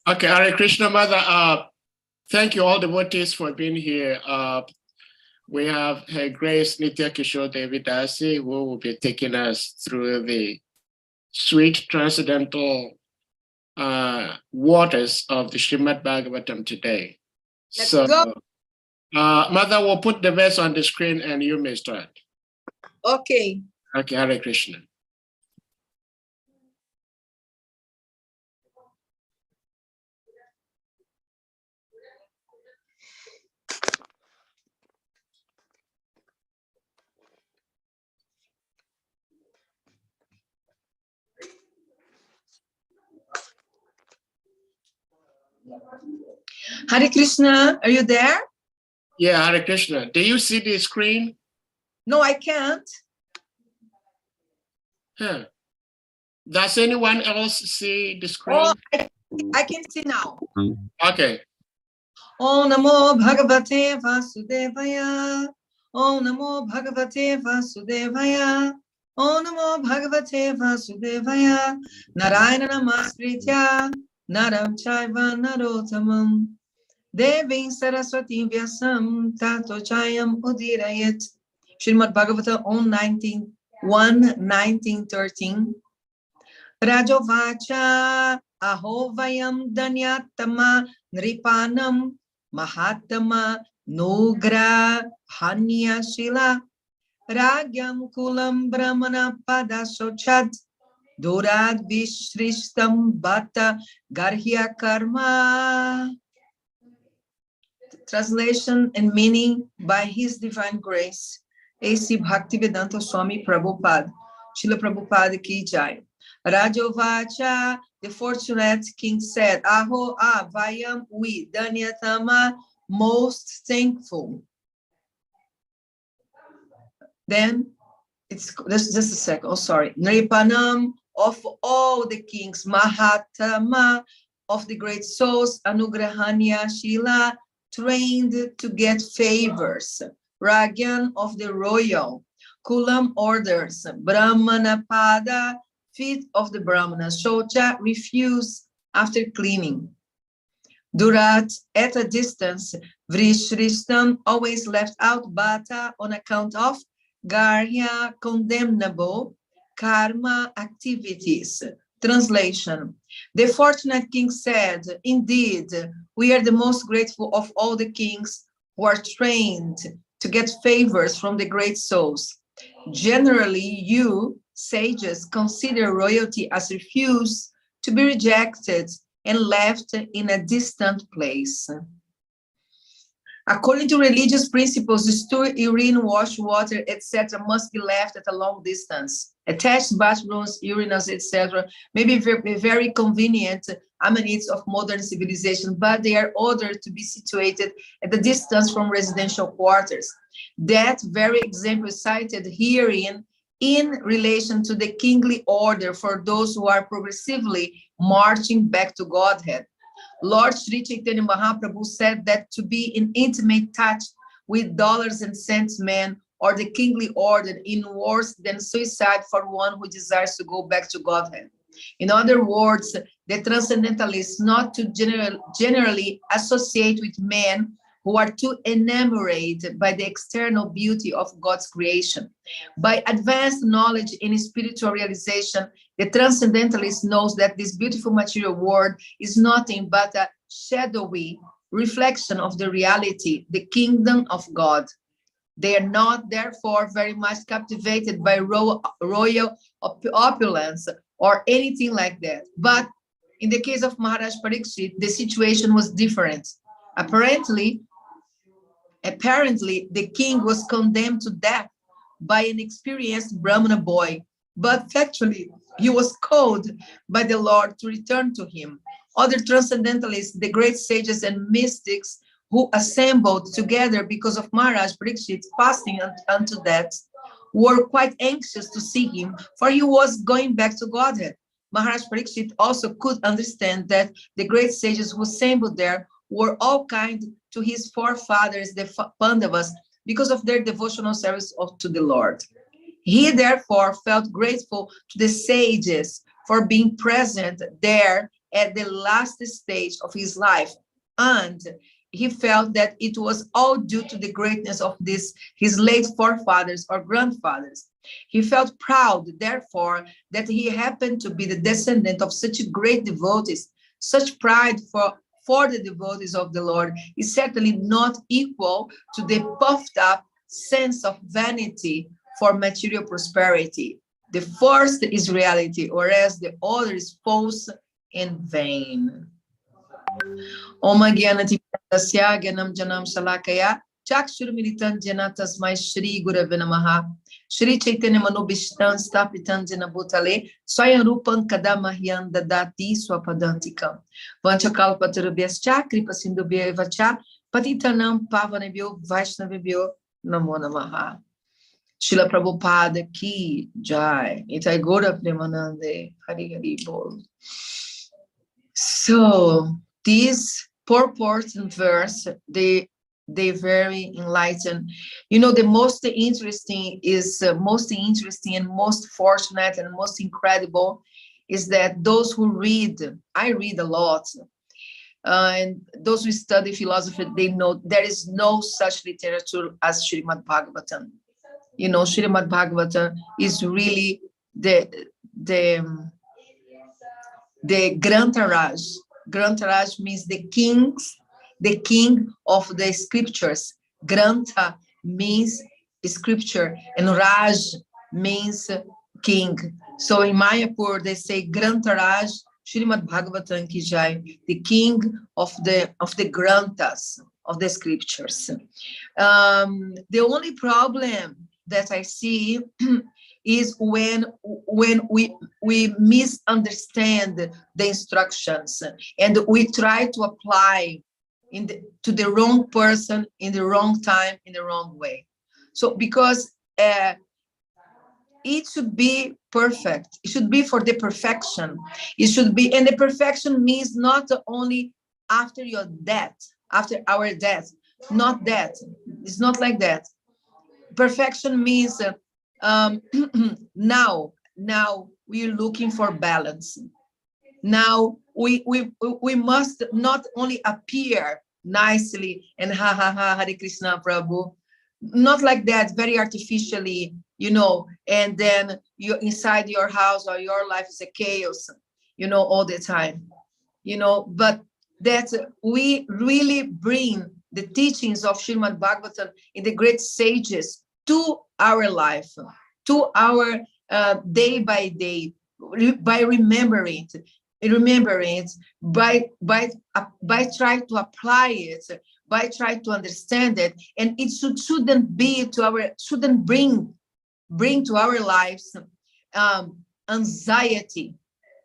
Okay, Hare Krishna, Mother. Thank you all devotees for being here. We have Her Grace Nitya Kishore Devi Dasi, who will be taking us through the sweet transcendental waters of the SRIMAD BHAGAVATAM today. Let's go. Mother will put the verse on the screen and you may start. Okay. Okay, Hare Krishna. Hare Krishna, are you there? Yeah, Hare Krishna. Do you see the screen? No, I can't. Huh. Does anyone else see the screen? Oh, I can see now. Okay. Om Namo Bhagavate Vasudevaya. Om Namo Bhagavate Vasudevaya. Om Namo Bhagavate Vasudevaya. Narayana Namaskritya. Naram Chaiva Narotamam. Devim Saraswatim Vyasam Tato Chayam Udirayet. Srimad Bhagavatam on 19:13. Rajovacha Ahovayam Danyatama Nripanam Mahatama Nugra Hanya Shila Ragyam Kulam Brahmana Padasochad Durad Vishristam Bhatta Garhya Karma. Translation and meaning by His Divine Grace, A.C. Bhaktivedanta Swami Prabhupada, Srila Prabhupada Ki Jai. Rajovacha, the fortunate king said, Aho Vayam, we, Danyatama, most thankful. Then, it's just a second, oh sorry. Nripanam, of all the kings, Mahatma, of the great souls, Anugrahanya Shila, trained to get favors, Ragyan of the royal, Kulam orders, Brahmana Pada, feet of the Brahmana, Shocha refuse after cleaning. Durat, at a distance, Vrishristam, always left out, Bata, on account of Garhya, condemnable, Karma, activities. Translation. The fortunate king said, indeed, we are the most grateful of all the kings who are trained to get favors from the great souls. Generally, you, sages, consider royalty as refused to be rejected and left in a distant place. According to religious principles, the stool, urine, wash, water, etc. must be left at a long distance. Attached bathrooms, urinals, etc. may be very convenient amenities of modern civilization, but they are ordered to be situated at a distance from residential quarters. That very example is cited herein in relation to the kingly order for those who are progressively marching back to Godhead. Lord Sri Chaitanya Mahaprabhu said that to be in intimate touch with dollars and cents men or the kingly order is worse than suicide for one who desires to go back to Godhead. In other words, the transcendentalists not to generally associate with men who are too enamored by the external beauty of God's creation. By advanced knowledge in spiritual realization, the transcendentalist knows that this beautiful material world is nothing but a shadowy reflection of the reality, the kingdom of God. They are not, therefore, very much captivated by royal opulence or anything like that. But in the case of Maharaj Parikshit, the situation was different. Apparently, the king was condemned to death by an experienced Brahmana boy, but factually, he was called by the Lord to return to him. Other transcendentalists, the great sages and mystics who assembled together because of Maharaj Parikshit's passing unto death, were quite anxious to see him, for he was going back to Godhead. Maharaj Parikshit also could understand that the great sages who assembled there were all kind to his forefathers, the Pandavas, because of their devotional service to the Lord. He therefore felt grateful to the sages for being present there at the last stage of his life, and he felt that it was all due to the greatness of his late forefathers or grandfathers. He felt proud, therefore, that he happened to be the descendant of such great devotees. Such pride for the devotees of the Lord is certainly not equal to the puffed up sense of vanity for material prosperity. The first is reality, whereas the other is false and vain. Om Gyanati Tasya Gyanam Janam Shalakaya Chakshur Militan Jana Tasmai Shri Gurave Namaha Shri Chaitanya Manobishtan Stapitan Jana Bhutale Swayam Rupan Kadamahyam Dadati Swapadantikam Vanchakalpatarubhyascha Kripa Sindhubhya Evacha Patitanam Pavanebhyo Vaishnavibhyo Namo Namaha. Srila Prabhupada Ki Jai. Nitai Gaura Premanande Hari Hari Bol. So these purport and verse, they very enlightened. You know, the most interesting and most fortunate and most incredible is that those who read, I read a lot, and those who study philosophy, they know there is no such literature as Srimad Bhagavatam. You know, Srimad Bhagavatam is really the Grantaraj. Grantaraj means the king of the scriptures. Granta means scripture, and Raj means king. So in Mayapur, they say Grantaraj Srimad Bhagavatam Ki Jai, the king of the Grantas, of the scriptures. The only problem that I see is when we misunderstand the instructions and we try to apply to the wrong person in the wrong time, in the wrong way. So because it should be perfect, it should be for the perfection. It should be, and the perfection means not only after your death, after our death, not that. It's not like that. Perfection means now we're looking for balance. Now we must not only appear nicely and ha ha ha Hare Krishna Prabhu, not like that, very artificially, you know, and then you're inside your house or your life is a chaos, you know, all the time, you know, but that we really bring the teachings of Srimad Bhagavatam in the great sages to our life, to our day by day, by remembering it, by trying to apply it, by trying to understand it, and it shouldn't bring to our lives anxiety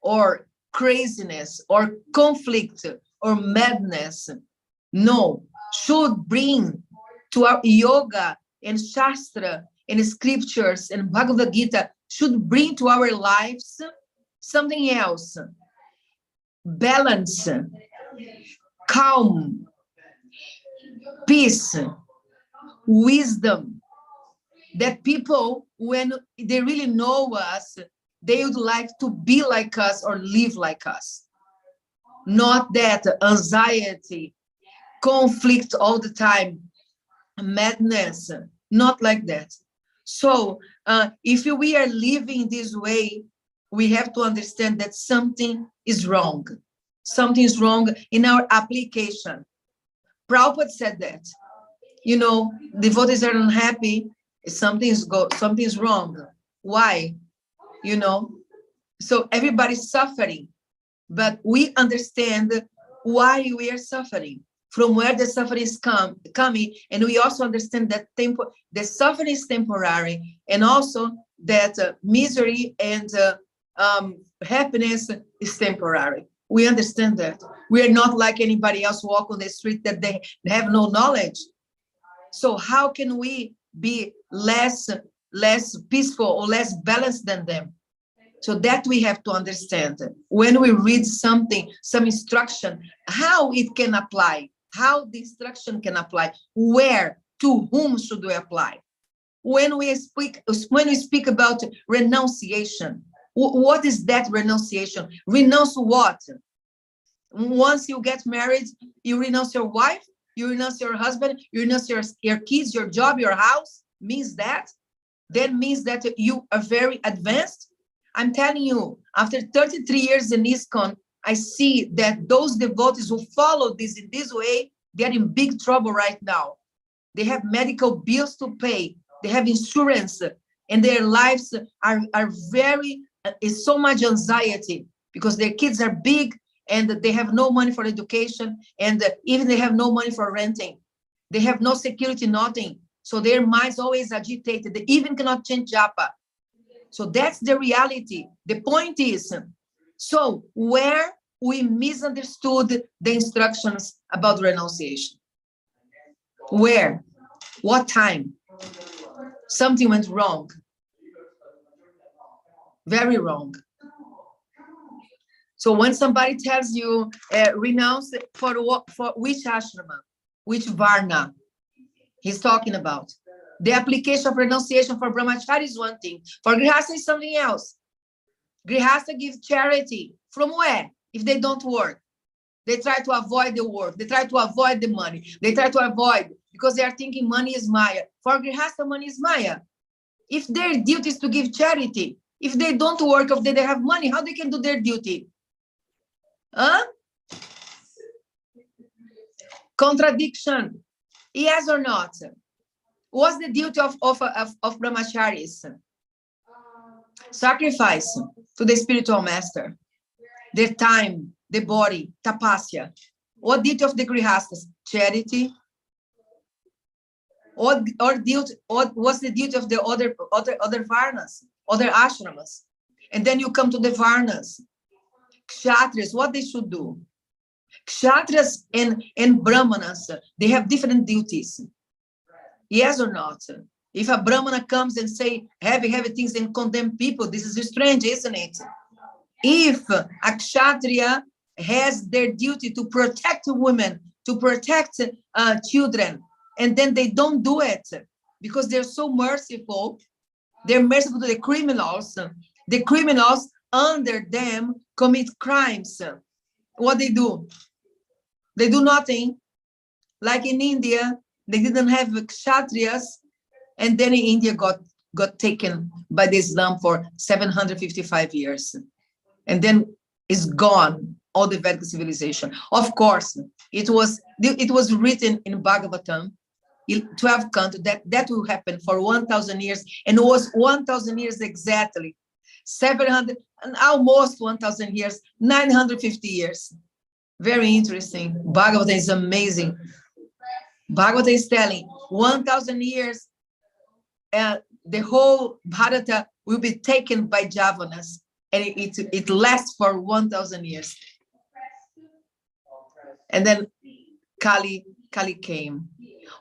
or craziness or conflict or madness. No, should bring to our yoga and Shastra and scriptures and Bhagavad Gita should bring to our lives something else. Balance, calm, peace, wisdom. That people, when they really know us, they would like to be like us or live like us. Not that anxiety, conflict all the time, madness, not like that. So if we are living this way, we have to understand that something is wrong. Something is wrong in our application. Prabhupada said that, you know, devotees are unhappy, something's wrong. Why? You know, So everybody's suffering, but we understand why we are suffering, from where the suffering is coming, and we also understand that the suffering is temporary, and also that misery and happiness is temporary. We understand that. We are not like anybody else walk on the street that they have no knowledge. So how can we be less peaceful or less balanced than them? So that we have to understand. When we read something, some instruction, how it can apply, how the instruction can apply, where, to whom should we apply? When we speak about renunciation, what is that renunciation? Renounce what? Once you get married, you renounce your wife, you renounce your husband, you renounce your kids, your job, your house. Means that? That means that you are very advanced. I'm telling you, after 33 years in ISKCON, I see that those devotees who follow this in this way, they're in big trouble right now. They have medical bills to pay. They have insurance, and their lives are is so much anxiety because their kids are big and they have no money for education, and even they have no money for renting. They have no security, nothing. So their minds always agitated. They even cannot change japa. So that's the reality. The point is, so where we misunderstood the instructions about renunciation? Where? What time? Something went wrong. Very wrong. So when somebody tells you renounce for which ashrama, which varna he's talking about, the application of renunciation for brahmachari is one thing. For grihastha is something else. Grihastha gives charity. From where? If they don't work. They try to avoid the work. They try to avoid the money. They try to avoid because they are thinking money is maya. For grihastha, money is maya. If their duty is to give charity, if they don't work, if they have money, how they can do their duty? Huh? Contradiction. Yes or not? What's the duty of brahmacharis? Sacrifice to the spiritual master. Their time, the body, tapasya. What duty of the grihastas? Charity. What's the duty of the other varnas, other ashramas? And then you come to the varnas. Kshatriyas, what they should do? Kshatriyas and brahmanas, they have different duties. Yes or not? If a brahmana comes and say heavy things and condemn people, this is strange, isn't it? If a kshatriya has their duty to protect women, to protect children, and then they don't do it because they're so merciful, they're merciful to the criminals under them commit crimes. What they do? They do nothing. Like in India, they didn't have kshatriyas, and then India got taken by the Islam for 755 years. And then it's gone, all the Vedic civilization. Of course, it was written in Bhagavatam, 12 canto, that will happen for 1,000 years, and it was 1,000 years exactly. 700, and almost 1,000 years, 950 years. Very interesting. Bhagavatam is amazing. Bhagavatam is telling 1,000 years, the whole Bharata will be taken by Javanas, and it lasts for 1,000 years. And then Kali came.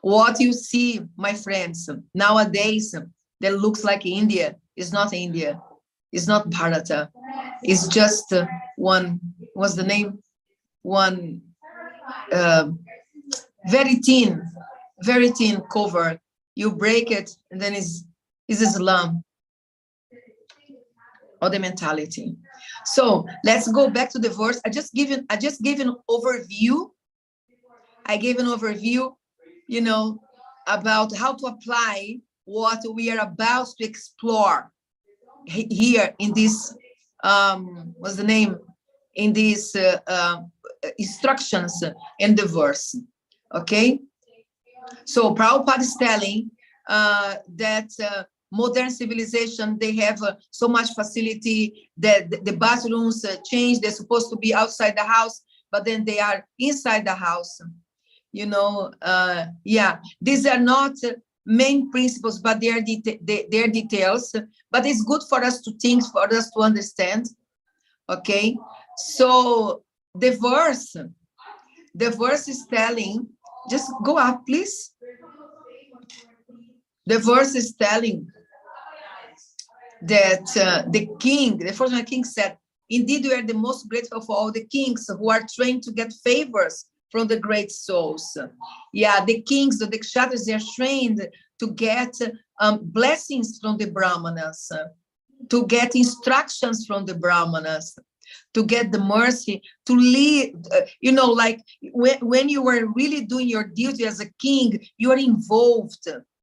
What you see, my friends, nowadays, that looks like India is not India. It's not Bharata. It's just one, what's the name? One very thin cover. You break it, and then it's Islam, or the mentality. So let's go back to the verse. I just gave an overview. I gave an overview, about how to apply what we are about to explore here in this, what's the name? In these instructions in the verse, okay? So Prabhupada is telling that modern civilization, they have so much facility that the bathrooms change. They're supposed to be outside the house, but then they are inside the house. You know, yeah, these are not main principles, but they are details. But it's good for us to think, for us to understand. Okay, so the verse is telling, just go up, please. The verse is telling that the former king said, indeed, we are the most grateful for all the kings who are trained to get favors from the great souls. Yeah, the kings, the kshatras, they are trained to get blessings from the brahmanas, to get instructions from the brahmanas, to get the mercy, to lead, you know, like when you are really doing your duty as a king, you are involved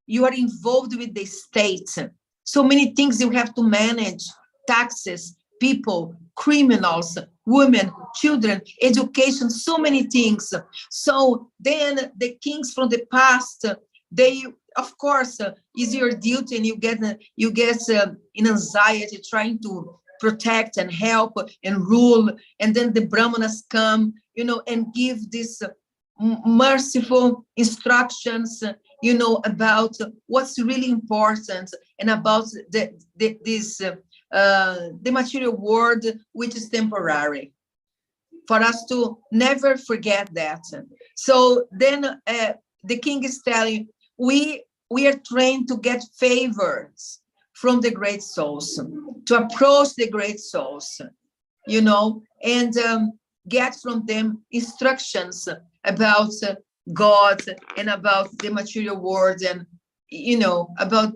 with the state. So many things you have to manage: taxes, people, criminals, women, children, education, so many things. So then the kings from the past, they, of course, is your duty, and you get in anxiety trying to protect and help and rule. And then the brahmanas come, you know, and give these merciful instructions, you know, about what's really important and about the material world, which is temporary, for us to never forget that. So then the king is telling, we are trained to get favors from the great souls, to approach the great souls, you know, and get from them instructions about God and about the material world, and, you know, about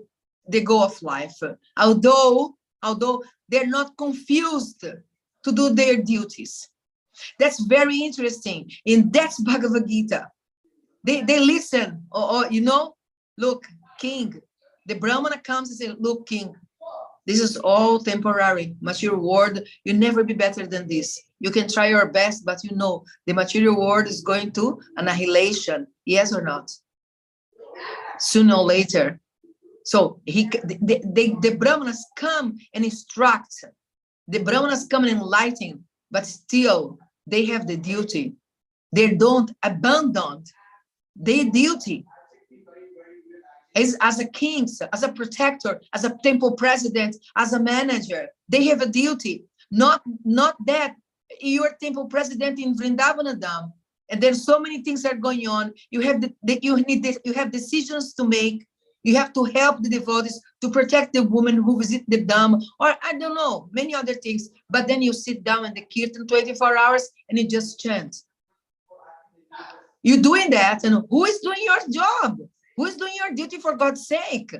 the goal of life. Although they're not confused to do their duties. That's very interesting. And that's Bhagavad Gita. They listen, or you know, look, king. The Brahmana comes and says, look, king, this is all temporary. Material world, you'll never be better than this. You can try your best, but you know, the material world is going to annihilation. Yes or not? Sooner or later. So the Brahmanas come and instruct. The Brahmanas come and enlighten, but still they have the duty. They don't abandon their duty. As a king, as a protector, as a temple president, as a manager, they have a duty. Not that you're temple president in Vrindavanadam, and there's so many things that are going on. You have you have decisions to make. You have to help the devotees, to protect the woman who visit the Dham, or I don't know, many other things. But then you sit down in the kirtan 24 hours and you just chant. You're doing that, and who is doing your job? Who is doing your duty, for God's sake?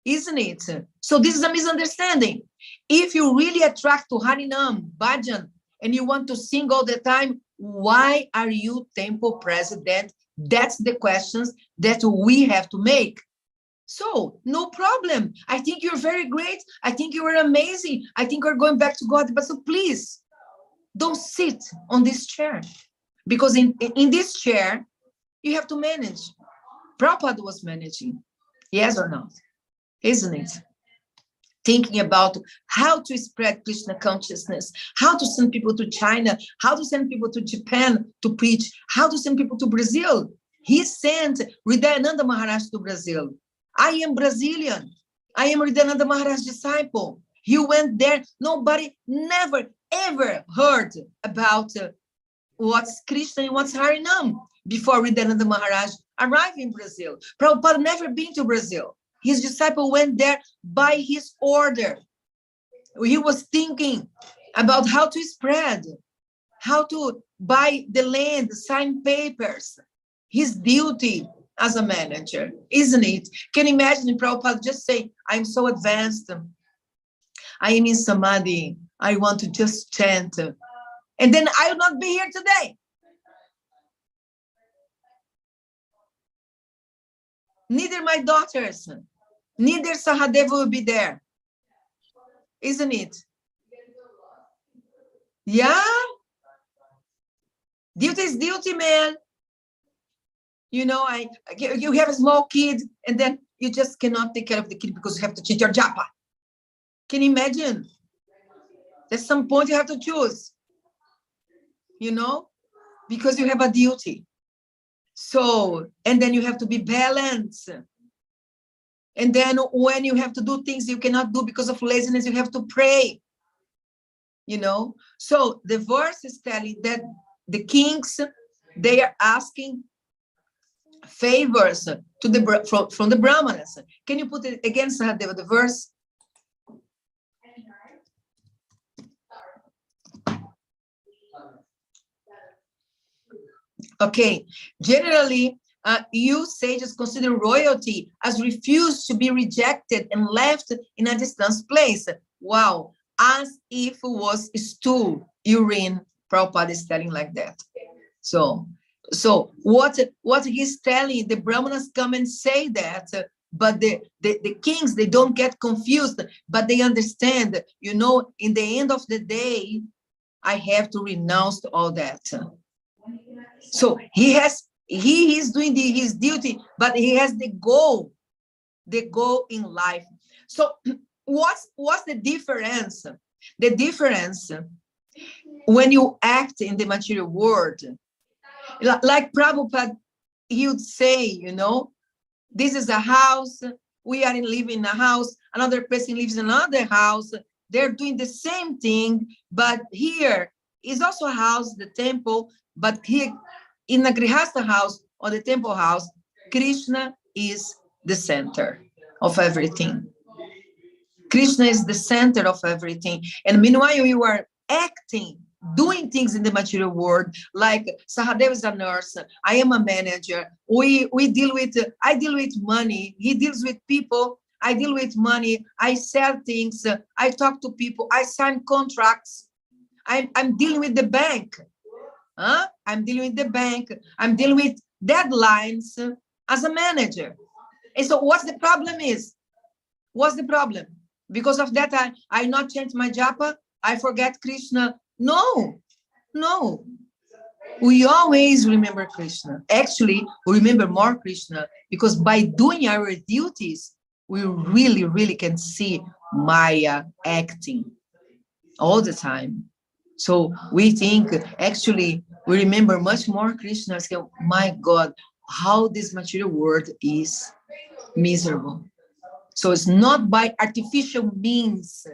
Isn't it? So this is a misunderstanding. If you really attract to Harinam, Bhajan, and you want to sing all the time, why are you temple president? That's the questions that we have to make. So no problem. I think you're very great. I think you are amazing. I think we're going back to God. But so please, don't sit on this chair. Because in this chair, you have to manage. Prabhupada was managing, yes or not? Isn't it? Thinking about how to spread Krishna consciousness, how to send people to China, how to send people to Japan to preach, how to send people to Brazil. He sent Hridayananda Maharaj to Brazil. I am Brazilian. I am Hridayananda Maharaj's disciple. He went there. Nobody never, ever heard about what's Krishna and what's Harinam before Hridayananda Maharaj arrived in Brazil. Prabhupada never been to Brazil. His disciple went there by his order. He was thinking about how to spread, how to buy the land, sign papers, his duty as a manager, isn't it? Can you imagine Prabhupada just say, I'm so advanced, I am in Samadhi, I want to just chant, and then I will not be here today. Neither my daughters, neither Sahadeva will be there. Isn't it? Yeah? Duty is duty, man. You know, you have a small kid, and then you just cannot take care of the kid because you have to cheat your japa. Can you imagine? At some point you have to choose, you know, because you have a duty. So, and then you have to be balanced. And then when you have to do things you cannot do because of laziness, you have to pray, you know. So the verse is telling that the kings, they are asking favors to the from the Brahmanas. Can you put it again, Sahadeva, the verse? Okay, generally, you sages consider royalty as refused to be rejected and left in a distant place. Wow, as if it was stool, urine. Prabhupada is telling like that. So what he's telling, the Brahmanas come and say that, but the kings, they don't get confused, but they understand, you know, in the end of the day, I have to renounce all that. So he is doing his duty, but he has the goal in life. So what's the difference? The difference when you act in the material world, like Prabhupada, he would say, you know, this is a house, we are living in a house, another person lives in another house, they're doing the same thing, but here is also a house, the temple, but here in the Grihastha house or the temple house, Krishna is the center of everything. Krishna is the center of everything. And meanwhile, you are acting, doing things in the material world, like Sahadev is a nurse, I am a manager, I deal with money, he deals with people, I deal with money, I sell things, I talk to people, I sign contracts, I'm dealing with the bank. I'm dealing with the bank, I'm dealing with deadlines as a manager. And so what's the problem is? What's the problem? Because of that, I not change my japa, I forget Krishna. No. We always remember Krishna. Actually, we remember more Krishna because by doing our duties, we really, really can see Maya acting all the time. So we think, actually, we remember much more Krishna. So, my God, how this material world is miserable. So it's not by artificial means,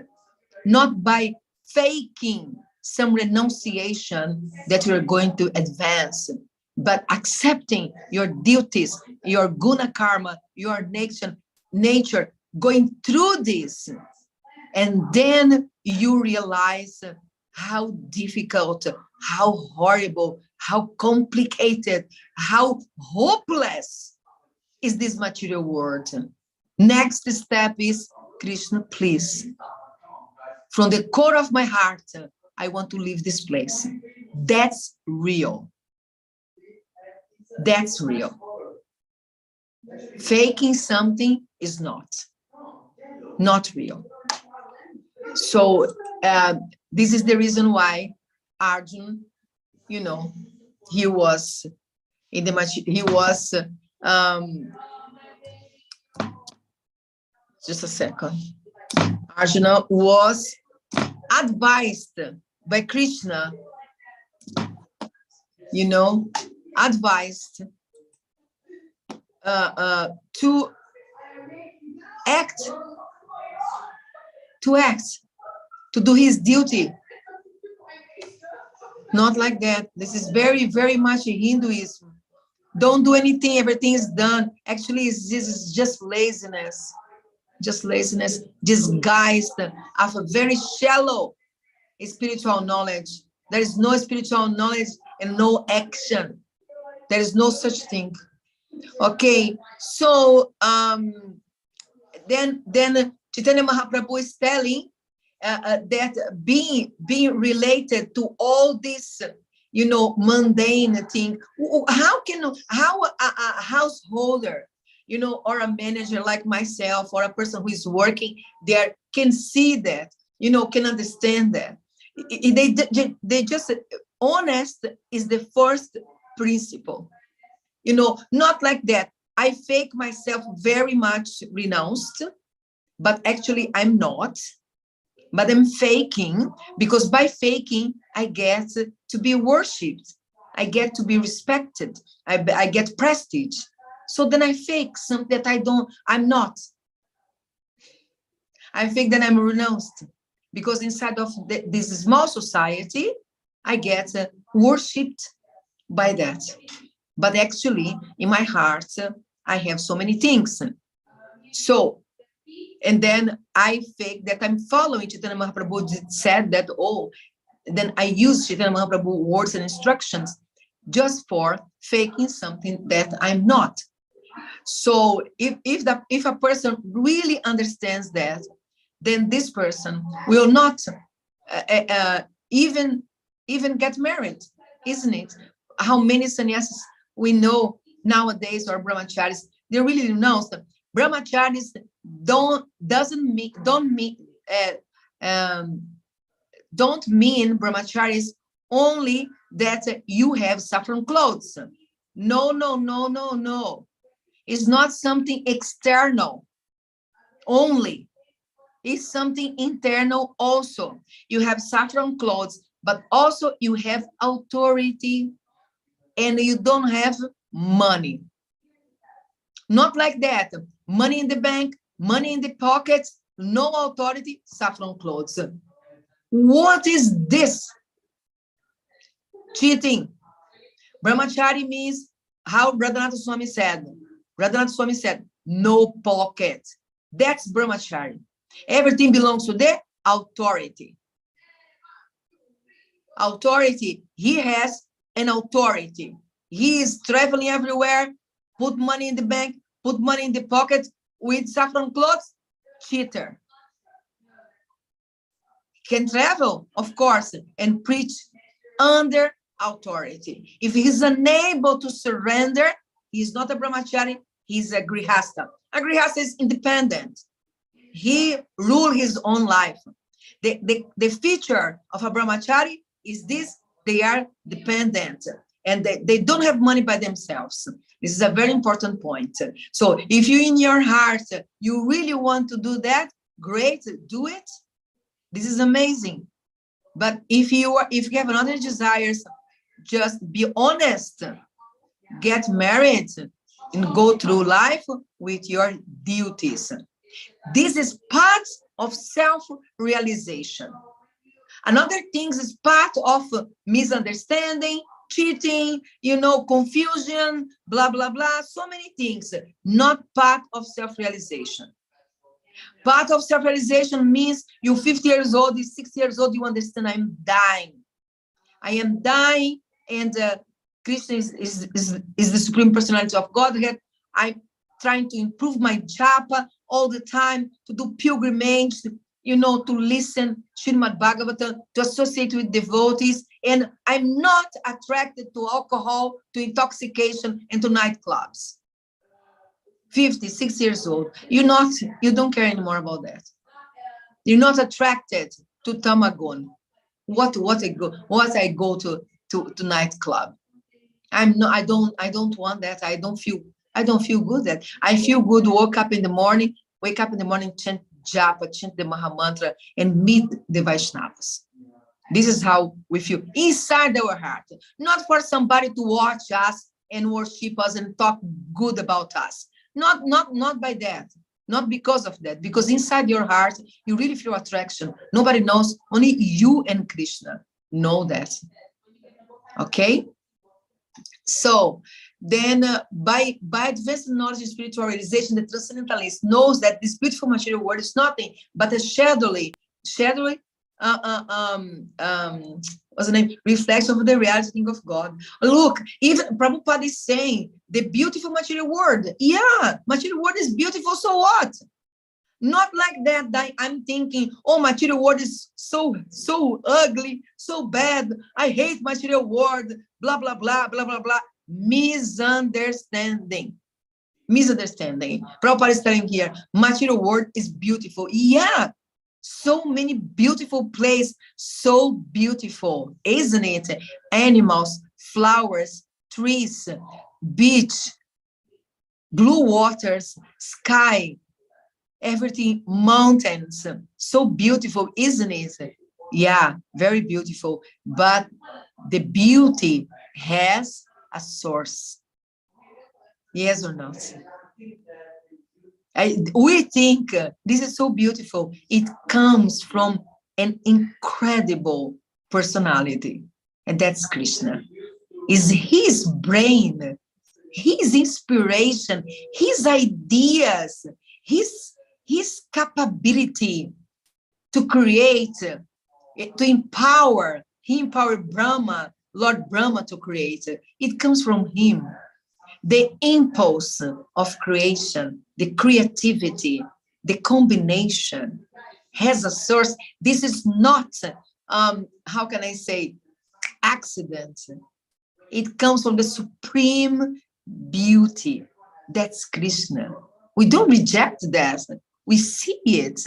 not by faking some renunciation that you're going to advance, but accepting your duties, your guna karma, your nature, going through this. And then you realize how difficult, how horrible, how complicated, how hopeless is this material world. Next step is, Krishna, please, from the core of my heart, I want to leave this place. That's real. That's real. Faking something is not real. So this is the reason why Arjuna, you know, he was in the he was just a second. Arjuna was advised by Krishna, you know, advised to act, to do his duty. Not like that. This is very, very much Hinduism. Don't do anything, everything is done. Actually, this is just laziness. Just laziness disguised of a very shallow spiritual knowledge. There is no spiritual knowledge and no action. There is no such thing. Okay, so then Chaitanya Mahaprabhu is telling that being related to all this, you know, mundane thing, how a householder, you know, or a manager like myself, or a person who is working there can see that, you know, can understand that. They just, honest is the first principle, you know, not like that. I fake myself very much renounced, but actually I'm not. But I'm faking, because by faking, I get to be worshipped. I get to be respected. I get prestige. So then I fake something that I'm not. I fake that I'm renounced, because inside of this small society, I get worshipped by that. But actually, in my heart, I have so many things. So, and then I fake that I'm following Chaitanya Mahaprabhu said that, oh, then I use Chaitanya Mahaprabhu words and instructions just for faking something that I'm not. So if a person really understands that, then this person will not even get married, isn't it? How many sannyasis we know nowadays, or brahmacharis, they really know that brahmacharis don't mean brahmacharis only that you have saffron clothes. No, no, no, no, no. It's not something external only. It's something internal also. You have saffron clothes, but also you have authority, and you don't have money. Not like that. Money in the bank, money in the pockets, no authority, saffron clothes. What is this? Cheating. Brahmachari means how Radhanath Swami said. Radhanath Swami said, no pocket. That's brahmachari. Everything belongs to the authority. Authority. He has an authority. He is traveling everywhere, put money in the bank, put money in the pocket with saffron clothes, cheater. Can travel, of course, and preach under authority. If he's unable to surrender, he's not a brahmachari, he's a grihasta. A grihasta is independent. He rules his own life. The feature of a brahmachari is this: they are dependent, and they don't have money by themselves. This is a very important point. So if you in your heart, you really want to do that, great, do it. This is amazing. But if you have another desires, just be honest, get married, and go through life with your duties. This is part of self-realization. Another thing is part of misunderstanding, cheating, confusion, blah, blah, blah, so many things, not part of self-realization. Part of self-realization means you're 50 years old, you're 60 years old, you understand, I'm dying. I am dying, and Krishna is the Supreme Personality of Godhead. I'm trying to improve my japa all the time, to do pilgrimage, to listen SRIMAD BHAGAVATAM, to associate with devotees, and I'm not attracted to alcohol, to intoxication, and to nightclubs. 50, 60 years old, you don't care anymore about that. You're not attracted to tamagun. What I go to nightclub. I don't want that. I don't feel good that. I feel good, wake up in the morning, chant japa, chant the Maha Mantra, and meet the Vaishnavas. This is how we feel inside our heart, not for somebody to watch us and worship us and talk good about us. Not by that, not because of that, because inside your heart, you really feel attraction. Nobody knows, only you and Krishna know that. Okay? So then by advanced knowledge and spiritual realization, the transcendentalist knows that this beautiful material world is nothing but a shadowy what's the name? Reflection of the reality of God. Look, even Prabhupada is saying the beautiful material world. Yeah, material world is beautiful, so what? Not like that I'm thinking, oh, material world is so ugly, so bad. I hate material world, blah, blah, blah, blah, blah, blah. Misunderstanding. Prabhupada is telling here, material world is beautiful. Yeah, so many beautiful places, so beautiful, isn't it? Animals, flowers, trees, beach, blue waters, sky, everything, mountains. So beautiful, isn't it? Yeah, very beautiful. But the beauty has a source. Yes or not? We think this is so beautiful. It comes from an incredible personality, and that's Krishna. Is his brain, his inspiration, his ideas, his capability to create, to empower. He empowered Brahma, Lord Brahma, to create. It comes from him. The impulse of creation, the creativity, the combination has a source. This is not, how can I say, accident. It comes from the supreme beauty. That's Krishna. We don't reject that. We see it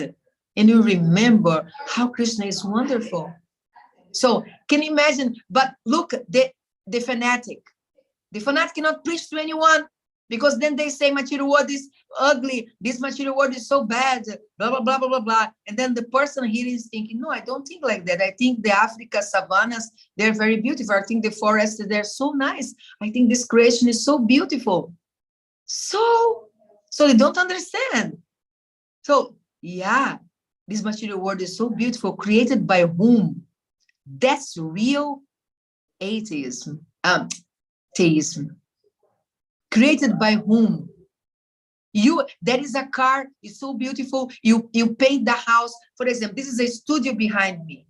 and we remember how Krishna is wonderful. So can you imagine? But look, the fanatic. The fanatic cannot preach to anyone because then they say material world is ugly, this material world is so bad, blah, blah, blah, blah, blah, blah. And then the person here is thinking, no, I don't think like that. I think the Africa savannas, they're very beautiful. I think the forests, they're so nice. I think this creation is so beautiful. So they don't understand. So, yeah, this material world is so beautiful, created by whom? That's real atheism. Theism. Created by whom? There is a car, it's so beautiful, you paint the house. For example, this is a studio behind me.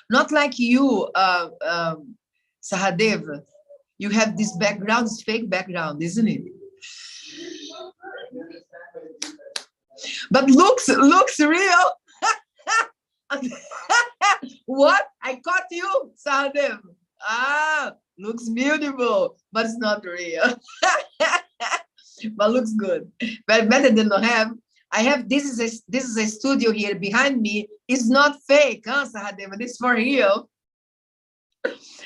Not like you, Sahadev, you have this background, it's fake background, isn't it? But looks real. What? I caught you, Sahadev. Looks beautiful, but it's not real. But looks good. But better than not have. I have this is a studio here behind me. It's not fake, huh, Sahadev? It's for real.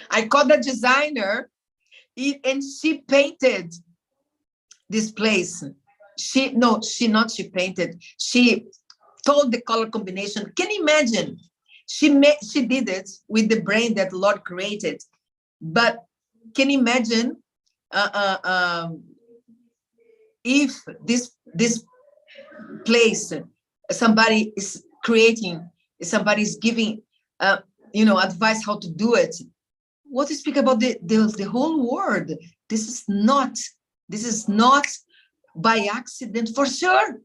I called the designer, and she painted this place. She painted. She told the color combination. Can you imagine? She did it with the brain that the Lord created. But can you imagine if this place somebody is creating, somebody is giving advice how to do it? What you speak about the whole world? This is not by accident, for sure.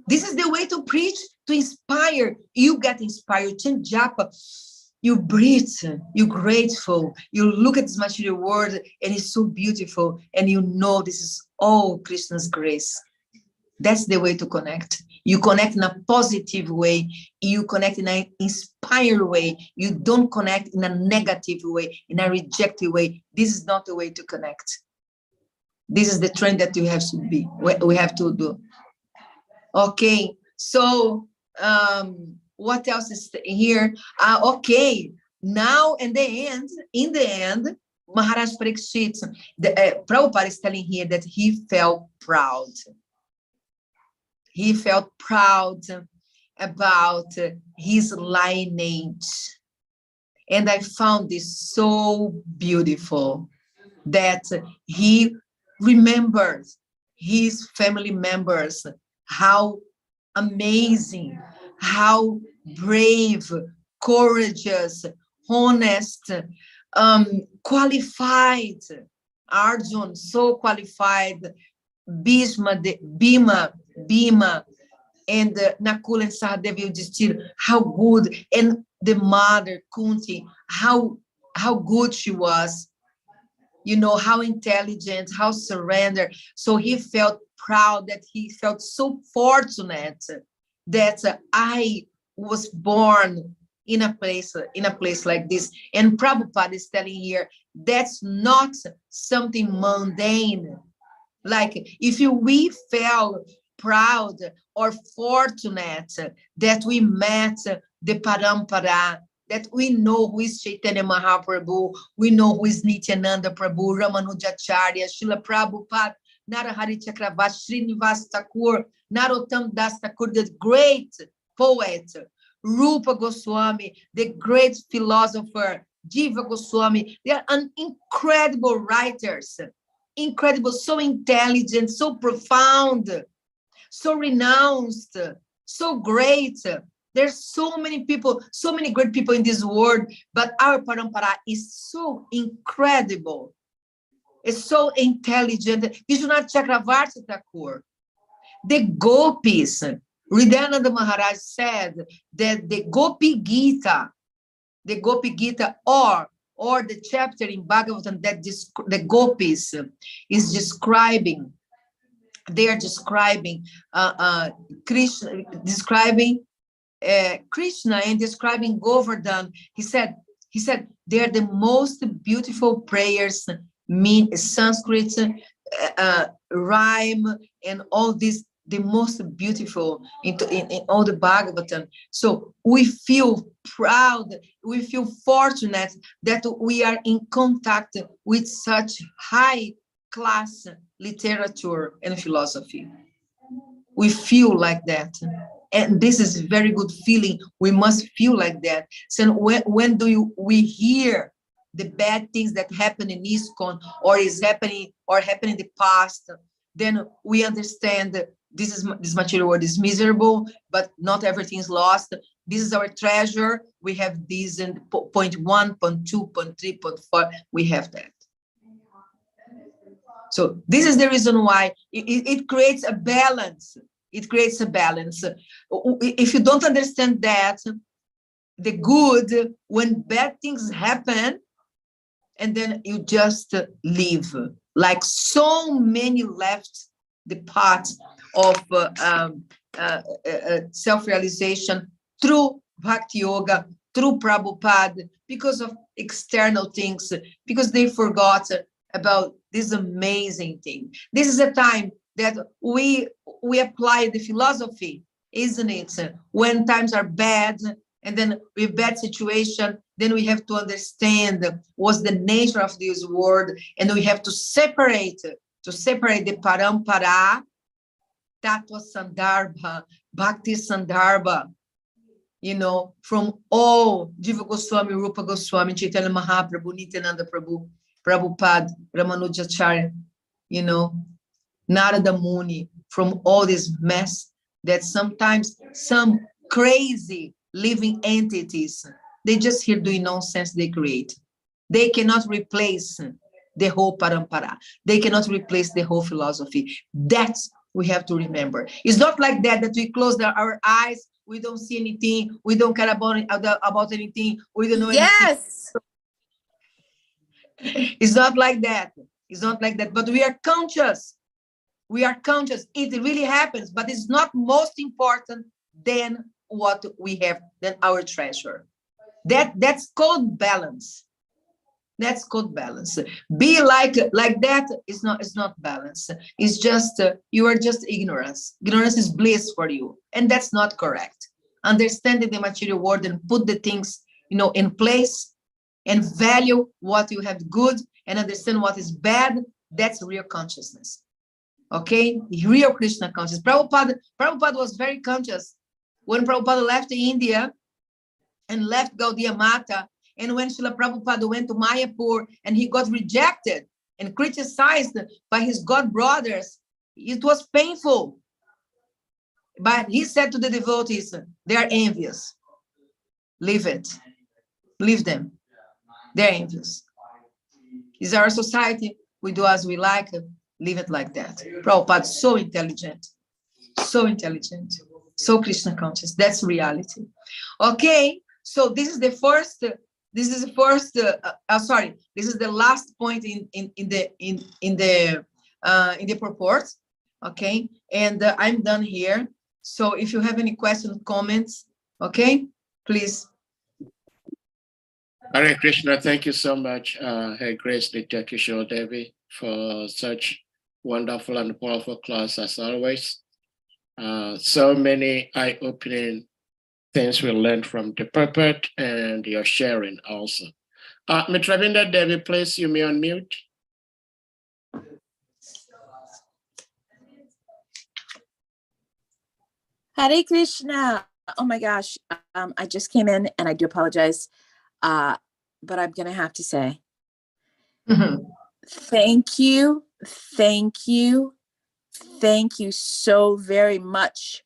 This is the way to preach, to inspire. You get inspired. Chant japa. You breathe, you're grateful, you look at this material world and it's so beautiful, and you know this is all Krishna's grace. That's the way to connect. You connect in a positive way, you connect in an inspired way, you don't connect in a negative way, in a rejected way. This is not the way to connect. This is the trend that we have to do. Okay, so what else is here? Okay, now in the end, Maharaj Parikshit, Prabhupada is telling here that he felt proud. He felt proud about his lineage. And I found this so beautiful that he remembered his family members, how amazing, how brave, courageous, honest, qualified. Arjun, so qualified. Bhima, and Nakul and Sahadev Yudhishthira, how good. And the mother, Kunti, how good she was. You know, how intelligent, how surrendered. So he felt proud, that he felt so fortunate that I was born in a place like this. And Prabhupada is telling here, that's not something mundane. Like if we felt proud or fortunate that we met the Parampara, that we know who is Chaitanya Mahaprabhu, we know who is Nityananda Prabhu, Ramanujacharya, Srila Prabhupada. Narahari Chakravarti, Srinivas Thakur, Narottam Das Thakur, the great poet, Rupa Goswami, the great philosopher, Jiva Goswami. They are incredible writers, incredible, so intelligent, so profound, so renounced, so great. There's so many people, so many great people in this world, but our parampara is so incredible. It's so intelligent. Vishwanath Chakravarti Thakur, the gopis. Hridayananda Maharaj said that the Gopi Gita, or the chapter in Bhagavatam that the gopis is describing, they are describing Krishna, Krishna and describing Govardhan. He said they are the most beautiful prayers, mean Sanskrit, rhyme, and all this, the most beautiful in all the Bhagavatam. So we feel proud, we feel fortunate that we are in contact with such high class literature and philosophy. We feel like that. And this is a very good feeling. We must feel like that. So when we hear the bad things that happen in ISKCON or happening in the past, then we understand that this material world is miserable, but not everything is lost. This is our treasure. We have these in point 1, point 2, point 3, point 4. We have that. So this is the reason why it creates a balance. It creates a balance. If you don't understand that, the good, when bad things happen, and then you just leave, like so many left the path of self-realization through Bhakti Yoga, through Prabhupada, because of external things, because they forgot about this amazing thing. This is a time that we apply the philosophy, isn't it? When times are bad, and then with bad situation, then we have to understand what's the nature of this world, and we have to separate the parampara, tattva sandarbha, bhakti sandarbha, from all Jiva Goswami, Rupa Goswami, Chaitanya Mahaprabhu, Nityananda Prabhu, Prabhupada, Ramanujacharya, Narada Muni, from all this mess that sometimes some crazy living entities, they just here doing nonsense they create. They cannot replace the whole parampara. They cannot replace the whole philosophy. That's we have to remember. It's not like that we close our eyes, we don't see anything, we don't care about anything, we don't know anything. Yes. It's not like that. It's not like that. But we are conscious. We are conscious. It really happens, but it's not most important than what we have, than our treasure. That's called balance. That's called balance. Be like that is not balance. It's just you are just ignorance. Ignorance is bliss for you, and that's not correct. Understanding the material world and put the things in place and value what you have good and understand what is bad. That's real consciousness. Okay, real Krishna consciousness. Prabhupada was very conscious when Prabhupada left India and left Gaudiya Mata. And when Srila Prabhupada went to Mayapur and he got rejected and criticized by his god brothers, it was painful. But he said to the devotees, they are envious. Leave it. Leave them. They're envious. It's our society. We do as we like. Leave it like that. Prabhupada, so intelligent. So intelligent. So Krishna conscious. That's reality. Okay. So this is the first. This is the first. This is the last point in the purport. Okay, and I'm done here. So if you have any questions, comments, okay, please. Hare Krishna, thank you so much, Her Grace Nitya Kishore Devi, for such wonderful and powerful class as always. So many eye-opening things we learned from the purport and your sharing also. Mitravinda Devi, please, you may unmute. Hare Krishna. Oh my gosh. I just came in and I do apologize. But I'm going to have to say, thank you. Thank you. Thank you so very much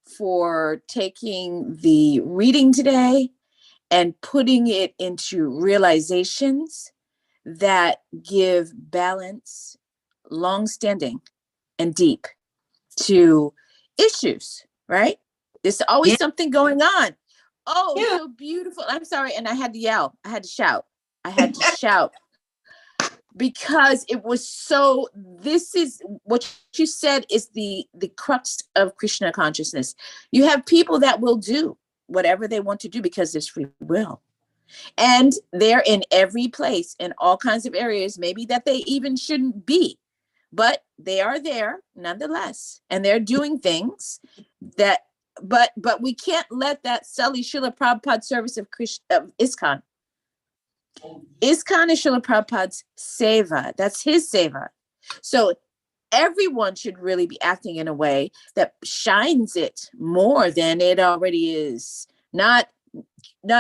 for taking the reading today and putting it into realizations that give balance, long-standing and deep to issues, right? There's always something going on. Oh, so beautiful. I'm sorry. And I had to yell. I had to shout. I had to shout because it was so, this is what you said is the crux of Krishna consciousness. You have people that will do whatever they want to do because there's free will. And they're in every place, in all kinds of areas, maybe that they even shouldn't be, but they are there nonetheless. And they're doing things that, but we can't let that sully Srila Prabhupada service of ISKCON. ISKCON is Srila Prabhupada's seva. That's his seva. So everyone should really be acting in a way that shines it more than it already is. Not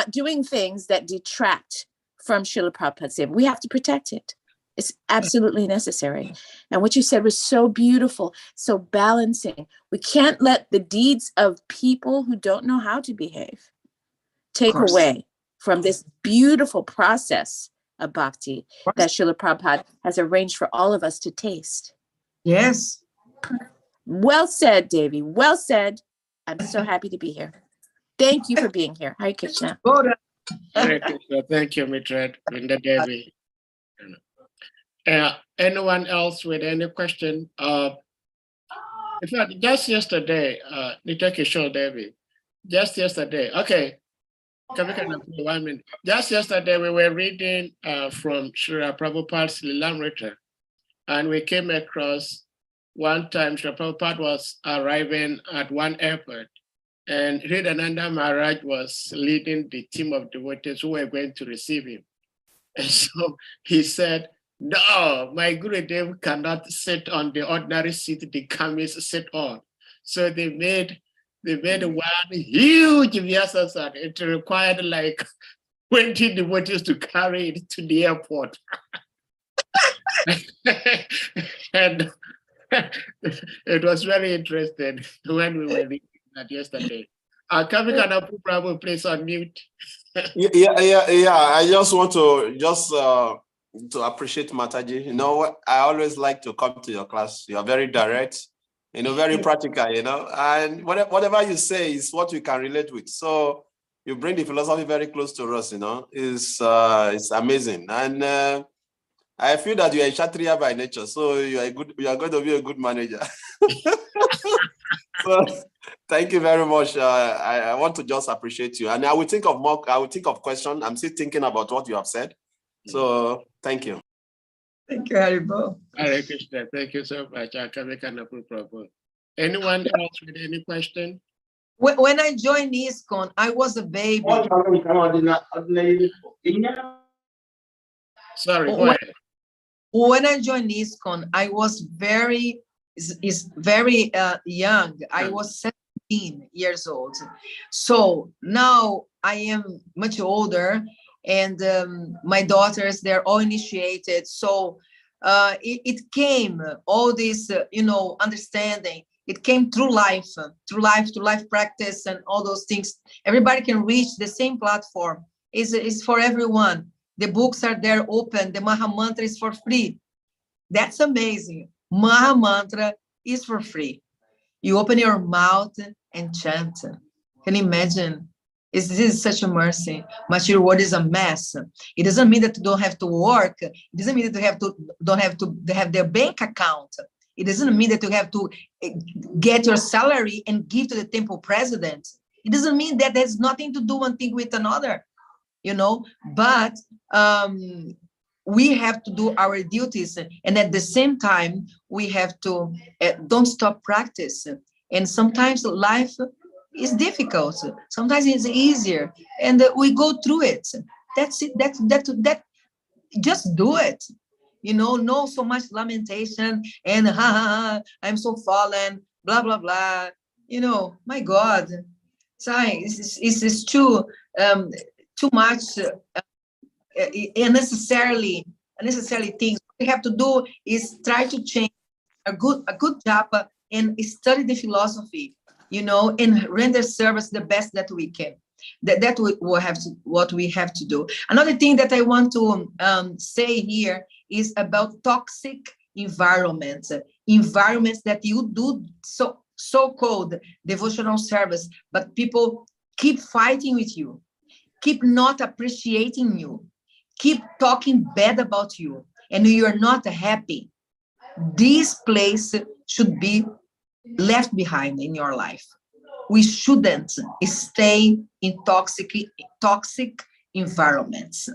doing things that detract from Srila Prabhupada's seva. We have to protect it. It's absolutely necessary. And what you said was so beautiful, so balancing. We can't let the deeds of people who don't know how to behave take away from this beautiful process of bhakti that Srila Prabhupada has arranged for all of us to taste. Yes. Well said, Devi. Well said. I'm so happy to be here. Thank you for being here. Hare Krishna. Hare Krishna. Thank you, Mitra Vrinda Devi. Anyone else with any question? In fact, just yesterday, Nitya Kishore Devi, just yesterday, okay, just yesterday we were reading from Srila Prabhupada's Lilamrita, and we came across one time Srila Prabhupada was arriving at one airport, and Hridayananda Maharaj was leading the team of devotees who were going to receive him. And so he said, no, my Gurudev cannot sit on the ordinary seat the Kamis sit on. So they made one huge vyasasana. It required like 20 devotees to carry it to the airport. And it was very interesting when we were reading that yesterday. Kavika Prabhu, please unmute. Yeah. I just want to appreciate Mataji. You know what? I always like to come to your class. You are very direct, very practical, and whatever you say is what we can relate with. So you bring the philosophy very close to us, it's amazing. And I feel that you are a Kshatriya by nature, so you are going to be a good manager. So thank you very much. I want to just appreciate you. And I will think of questions. I'm still thinking about what you have said. So thank you. Thank you, Haribo. Hare Krishna. Thank you so much. Anyone else with any question? When I joined ISKCON, I was a baby. Sorry, go ahead. When I joined ISKCON, I was very young. I was 17 years old. So now I am much older, and my daughters, they're all initiated. So it came, all this, understanding. It came through life practice and all those things. Everybody can reach the same platform. It's for everyone. The books are there open. The Maha Mantra is for free. That's amazing. Maha Mantra is for free. You open your mouth and chant. Can you imagine? This is such a mercy. Material world is a mess. It doesn't mean that you don't have to work. It doesn't mean that you don't have to have their bank account. It doesn't mean that you have to get your salary and give to the temple president. It doesn't mean that there's nothing to do one thing with another, but we have to do our duties, and at the same time we have to don't stop practice. And sometimes life is difficult, sometimes it's easier, and we go through it. That's it. That just do it. No so much lamentation and I'm so fallen, blah blah blah. My God, it's too much unnecessary things. What we have to do is try to change a good job and study the philosophy, and render service the best that we can. That we will have to, what we have to do. Another thing that I want to say here is about toxic environments that you do so-called devotional service, but people keep fighting with you, keep not appreciating you, keep talking bad about you, and you are not happy. This place should be left behind in your life. We shouldn't stay in toxic environments.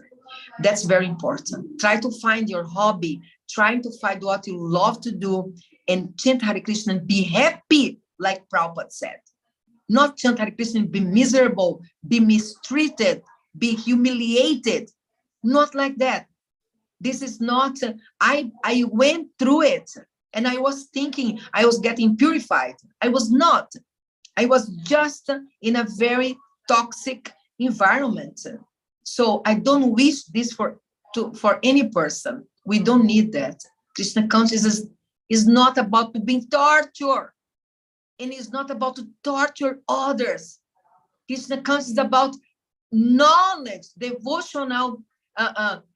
That's very important. Try to find your hobby, try to find what you love to do, and chant Hare Krishna and be happy, like Prabhupada said. Not chant Hare Krishna and be miserable, be mistreated, be humiliated. Not like that. This is not, I went through it, and I was thinking I was getting purified. I was not. I was just in a very toxic environment. So I don't wish this for any person. We don't need that. Krishna consciousness is not about being tortured, and it's not about to torture others. Krishna consciousness is about knowledge, devotional,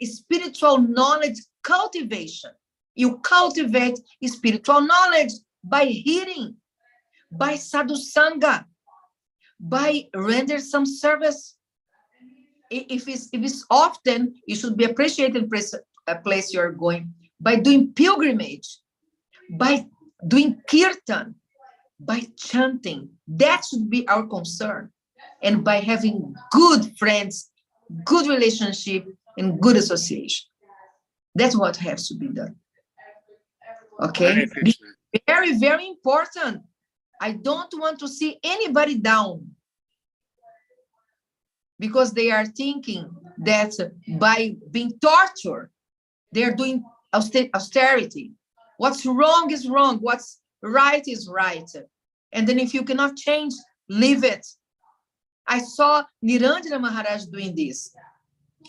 spiritual knowledge cultivation. You cultivate spiritual knowledge by hearing, by sadhu sangha, by render some service. If it's often, you should be appreciated a place you're going, by doing pilgrimage, by doing kirtan, by chanting. That should be our concern. And by having good friends, good relationship, and good association. That's what has to be done. Okay? Very, very important. I don't want to see anybody down, because they are thinking that by being tortured, they're doing austerity. What's wrong is wrong. What's right is right. And then if you cannot change, leave it. I saw Nirandra Maharaj doing this.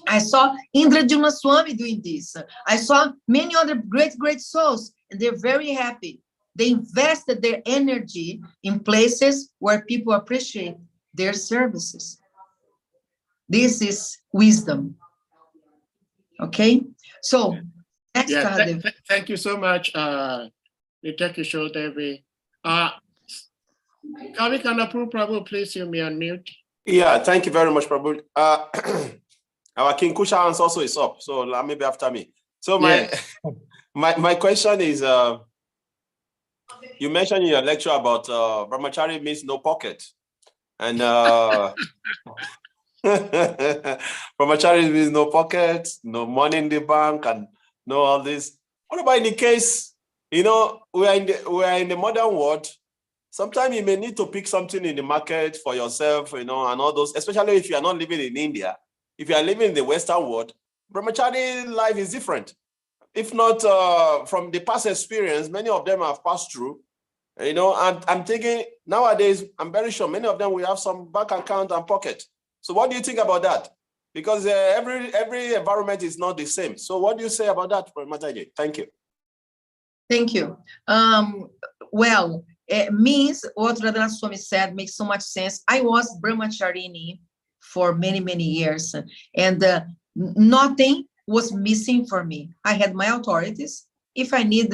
I saw Indra Juma Swami doing this. I saw many other great souls, and they're very happy. They invested their energy in places where people appreciate their services. This is wisdom. Okay? So, next. Yeah, thank you so much, Nitya Kishore Devi. Kavikanapur Prabhu, please, you may unmute. Yeah, thank you very much, Prabhu. Our King Kushans also is up, so maybe after me. So my question is, you mentioned in your lecture about brahmachari means no pocket, and brahmachari means no pocket, no money in the bank, and no all this. What about in the case, we are in the modern world? Sometimes you may need to pick something in the market for yourself, and all those, especially if you are not living in India. If you are living in the Western world, brahmachari life is different. If not from the past experience, many of them have passed through. And I'm thinking nowadays, I'm very sure many of them will have some bank account and pocket. So what do you think about that? Because every environment is not the same. So what do you say about that, Mataji? Thank you. Thank you. Well, it means what Radhanath Swami said makes so much sense. I was brahmacharini for many, many years, and nothing was missing for me. I had my authorities. If I need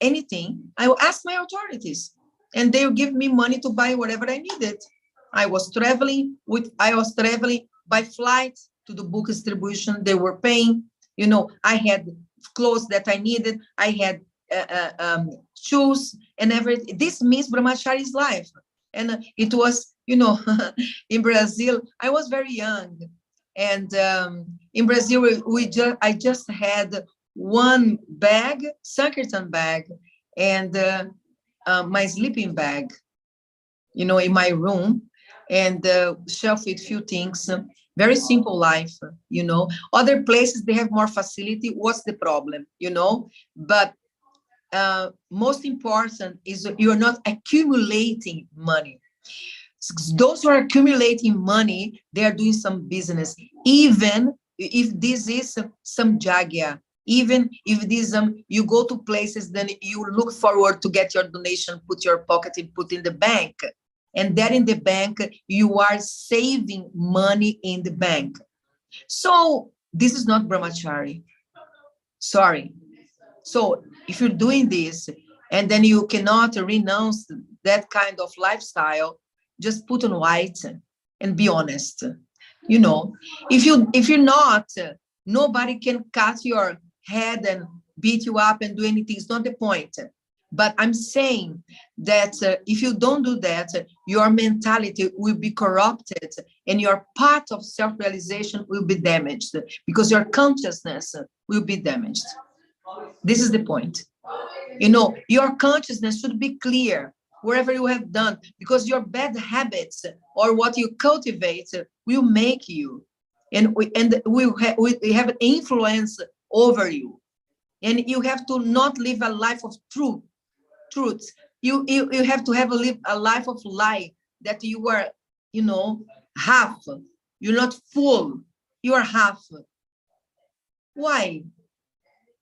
anything, I will ask my authorities, and they will give me money to buy whatever I needed. I was traveling by flight to the book distribution. They were paying. I had clothes that I needed. I had shoes and everything. This means brahmachari's life. And it was, in Brazil, I was very young. And in Brazil, I just had one bag, Sankirtan bag, and my sleeping bag, in my room, and shelf with few things. Very simple life, Other places, they have more facility. What's the problem, But most important is you're not accumulating money. Those who are accumulating money, they are doing some business, even if this is some jagya, even if this you go to places, then you look forward to get your donation, put your pocket and put in the bank, and then in the bank you are saving money in the bank. So this is not brahmachari. Sorry. So if you're doing this and then you cannot renounce that kind of lifestyle, just put on white and be honest. You know, if you're not, nobody can cut your head and beat you up and do anything. It's not the point. But I'm saying that if you don't do that, your mentality will be corrupted and your part of self-realization will be damaged because your consciousness will be damaged. This is the point. You know, your consciousness should be clear wherever you have done, because your bad habits or what you cultivate will make you, and we have an influence over you. And you have to not live a life of truth. You have to live a life of lie, that you are, you know, half. You're not full. You are half. Why?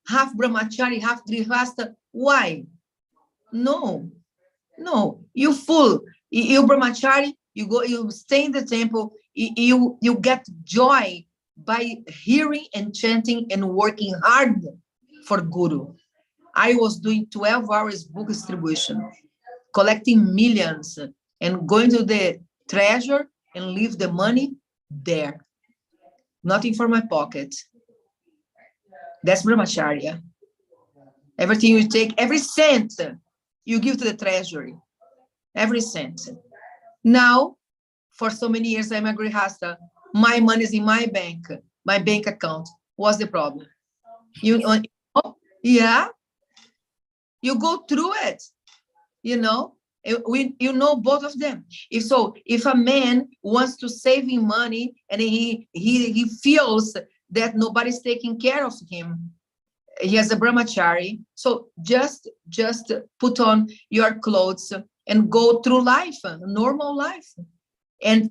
Half brahmachari, half grihastha. Why? No, you full. You brahmachari, you go, you stay in the temple, you get joy by hearing and chanting and working hard for Guru. I was doing 12 hours book distribution, collecting millions and going to the treasure and leave the money there. Nothing for my pocket. That's brahmacharya. Everything you take, every cent you give to the treasury, every cent. Now, for so many years, I'm a grihastha. My money is in my bank account. What's the problem? Yeah, you go through it, you know. You know both of them. If a man wants to save money and he feels that nobody's taking care of him, he has a brahmachari. So just put on your clothes and go through life, normal life, and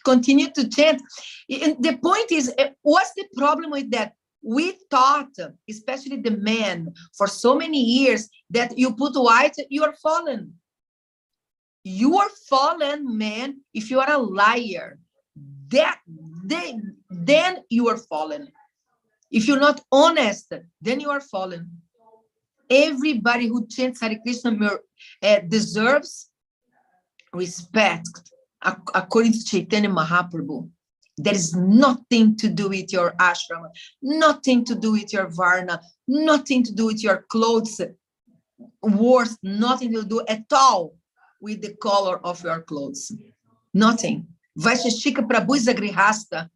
continue to chant. And the point is, what's the problem with that? We thought, especially the men, for so many years, that you put white, you are fallen. You are fallen, man, if you are a liar. Then you are fallen. If you're not honest, then you are fallen. Everybody who chants Hare Krishna deserves respect, according to Chaitanya Mahaprabhu. There is nothing to do with your ashram, nothing to do with your varna, nothing to do with your clothes, worse, nothing to do at all with the color of your clothes. Nothing. Vaisheshika Prabhu is a grihastha.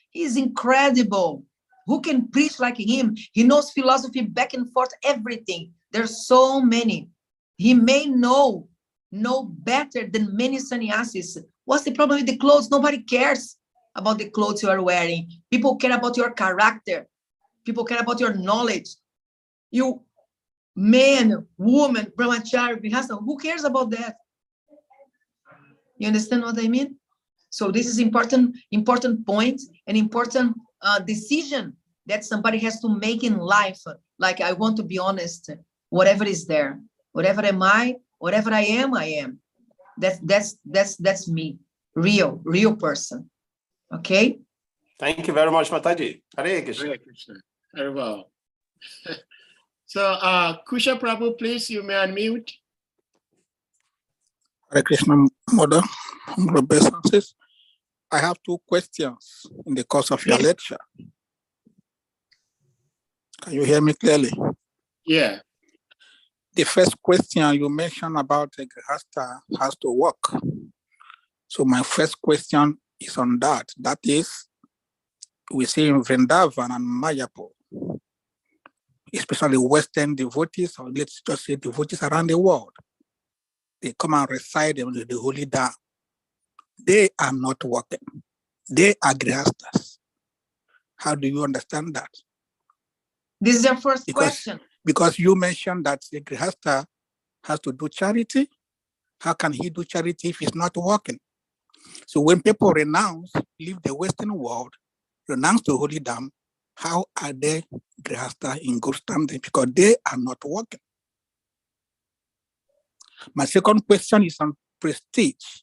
He's incredible. Who can preach like him? He knows philosophy back and forth, everything. There's so many. He may know better than many sannyasis. What's the problem with the clothes? Nobody cares about the clothes you are wearing. People care about your character. People care about your knowledge. You man, woman, brahmachari, grihastha, who cares about that? You understand what I mean? So this is important point, an important decision that somebody has to make in life. Like, I want to be honest, whatever is there, whatever am I, whatever I am. That's me, real person. Okay. Thank you very much, Mataji. Hare Krishna. Hare Krishna. Very well. So, Kusha Prabhu, please, you may unmute. Hare Krishna, Mother, obeisances. I have two questions in the course of your lecture. Can you hear me clearly? Yeah. The first question you mentioned about the grihastha has to work. So my first question is on that. That is, we see in Vrindavan and Mayapur, especially Western devotees, or let's just say devotees around the world, they come and recite them with the holy dam. They are not working. They are grihasthas. How do you understand that? This is your first question. Because you mentioned that the Grihastha has to do charity. How can he do charity if he's not working? So when people renounce, leave the Western world, renounce the holy dam, how are they Grihastha in good standing? Because they are not working. My second question is on prestige.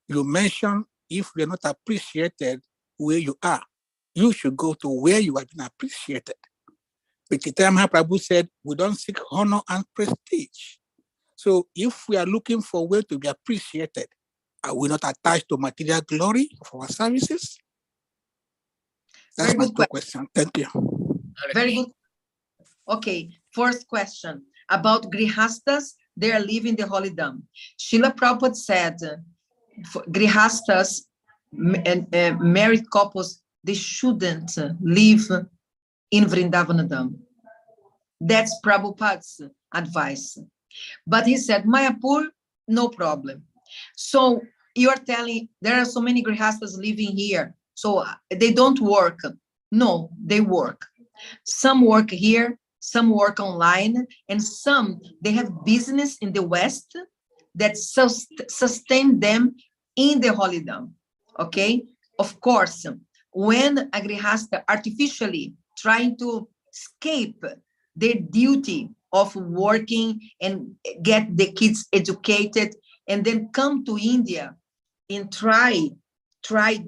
You mentioned if you're not appreciated where you are, you should go to where you have been appreciated. But Chaitanya Mahaprabhu said, we don't seek honor and prestige. So if we are looking for a way to be appreciated, are we not attached to material glory of our services? That's Very my good two questions. Thank you. Very good. Okay, first question about Grihastas, they are leaving the holy dam. Srila Prabhupada said, Grihastas and married couples, they shouldn't live in Vrindavanadam. That's Prabhupada's advice. But he said, Mayapur, no problem. So you are telling there are so many Grihastas living here, so they don't work. No, they work. Some work here, some work online, and some, they have business in the West that sustain them in the holy dam. Okay? Of course, when a Grihasta artificially trying to escape their duty of working and get the kids educated and then come to India and try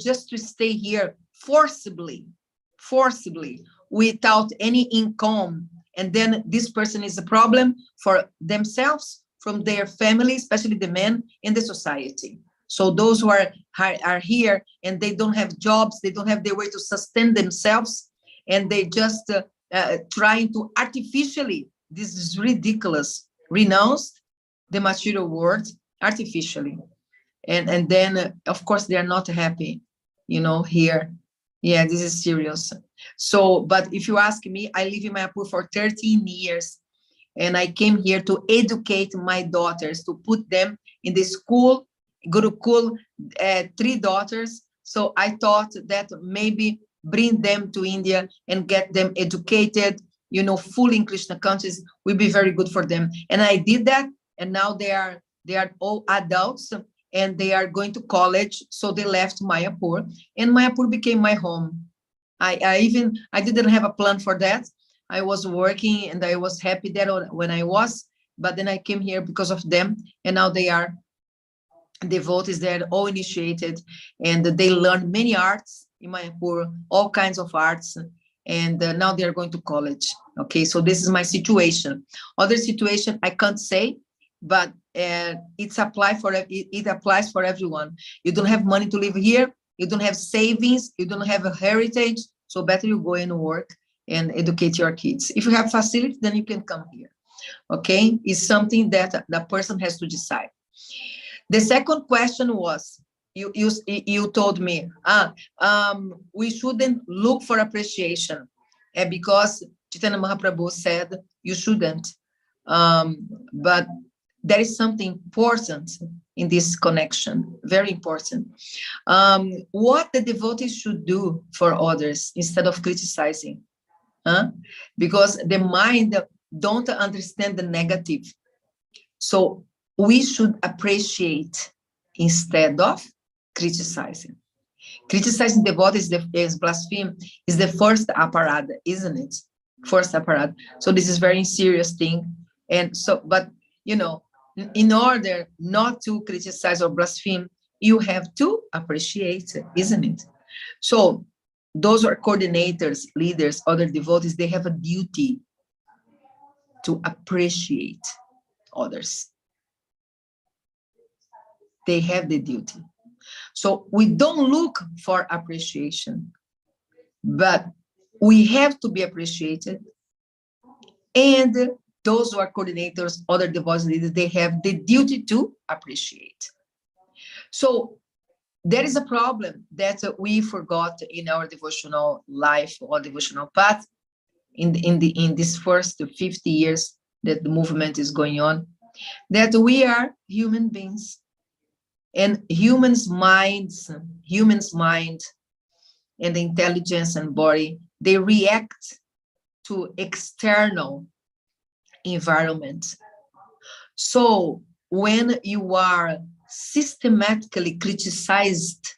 just to stay here forcibly, without any income, and then this person is a problem for themselves, from their family, especially the men in the society. So those who are here and they don't have jobs, they don't have their way to sustain themselves, and they just trying to artificially, this is ridiculous, renounce the material world artificially. And then, of course, they are not happy, you know, here. Yeah, this is serious. So, but if you ask me, I live in Mayapur for 13 years, and I came here to educate my daughters, to put them in the school, Gurukul, 3 daughters. So I thought that maybe bring them to India and get them educated, you know, fully in Krishna consciousness will be very good for them. And I did that, and now they are all adults, and they are going to college. So they left Mayapur, and Mayapur became my home. I didn't have a plan for that. I was working and I was happy there when I was, but then I came here because of them, and now they are devotees. They're all initiated, and they learn many arts in Mayapur, all kinds of arts, and now they're going to college. Okay, so this is my situation. Other situation I can't say, but it applies for everyone. You don't have money to live here, you don't have savings, you don't have a heritage, so better you go and work and educate your kids. If you have facility, then you can come here. Okay, it's something that the person has to decide. The second question was, you told me, we shouldn't look for appreciation, because Chaitanya Mahaprabhu said you shouldn't. But there is something important in this connection, very important. What the devotees should do for others instead of criticizing. Because the mind don't understand the negative. So we should appreciate instead of criticizing. Criticizing devotees is blasphemy, is the first aparad, isn't it? First aparad. So this is very serious thing. And so, but you know, in order not to criticize or blaspheme, you have to appreciate it, isn't it? So those who are coordinators, leaders, other devotees, they have a duty to appreciate others. They have the duty. So we don't look for appreciation, but we have to be appreciated. And those who are coordinators, other devotees leaders, they have the duty to appreciate. So there is a problem that we forgot in our devotional life or devotional path in this first 50 years that the movement is going on, that we are human beings, and humans' mind and the intelligence and body, they react to external environment. So when you are systematically criticized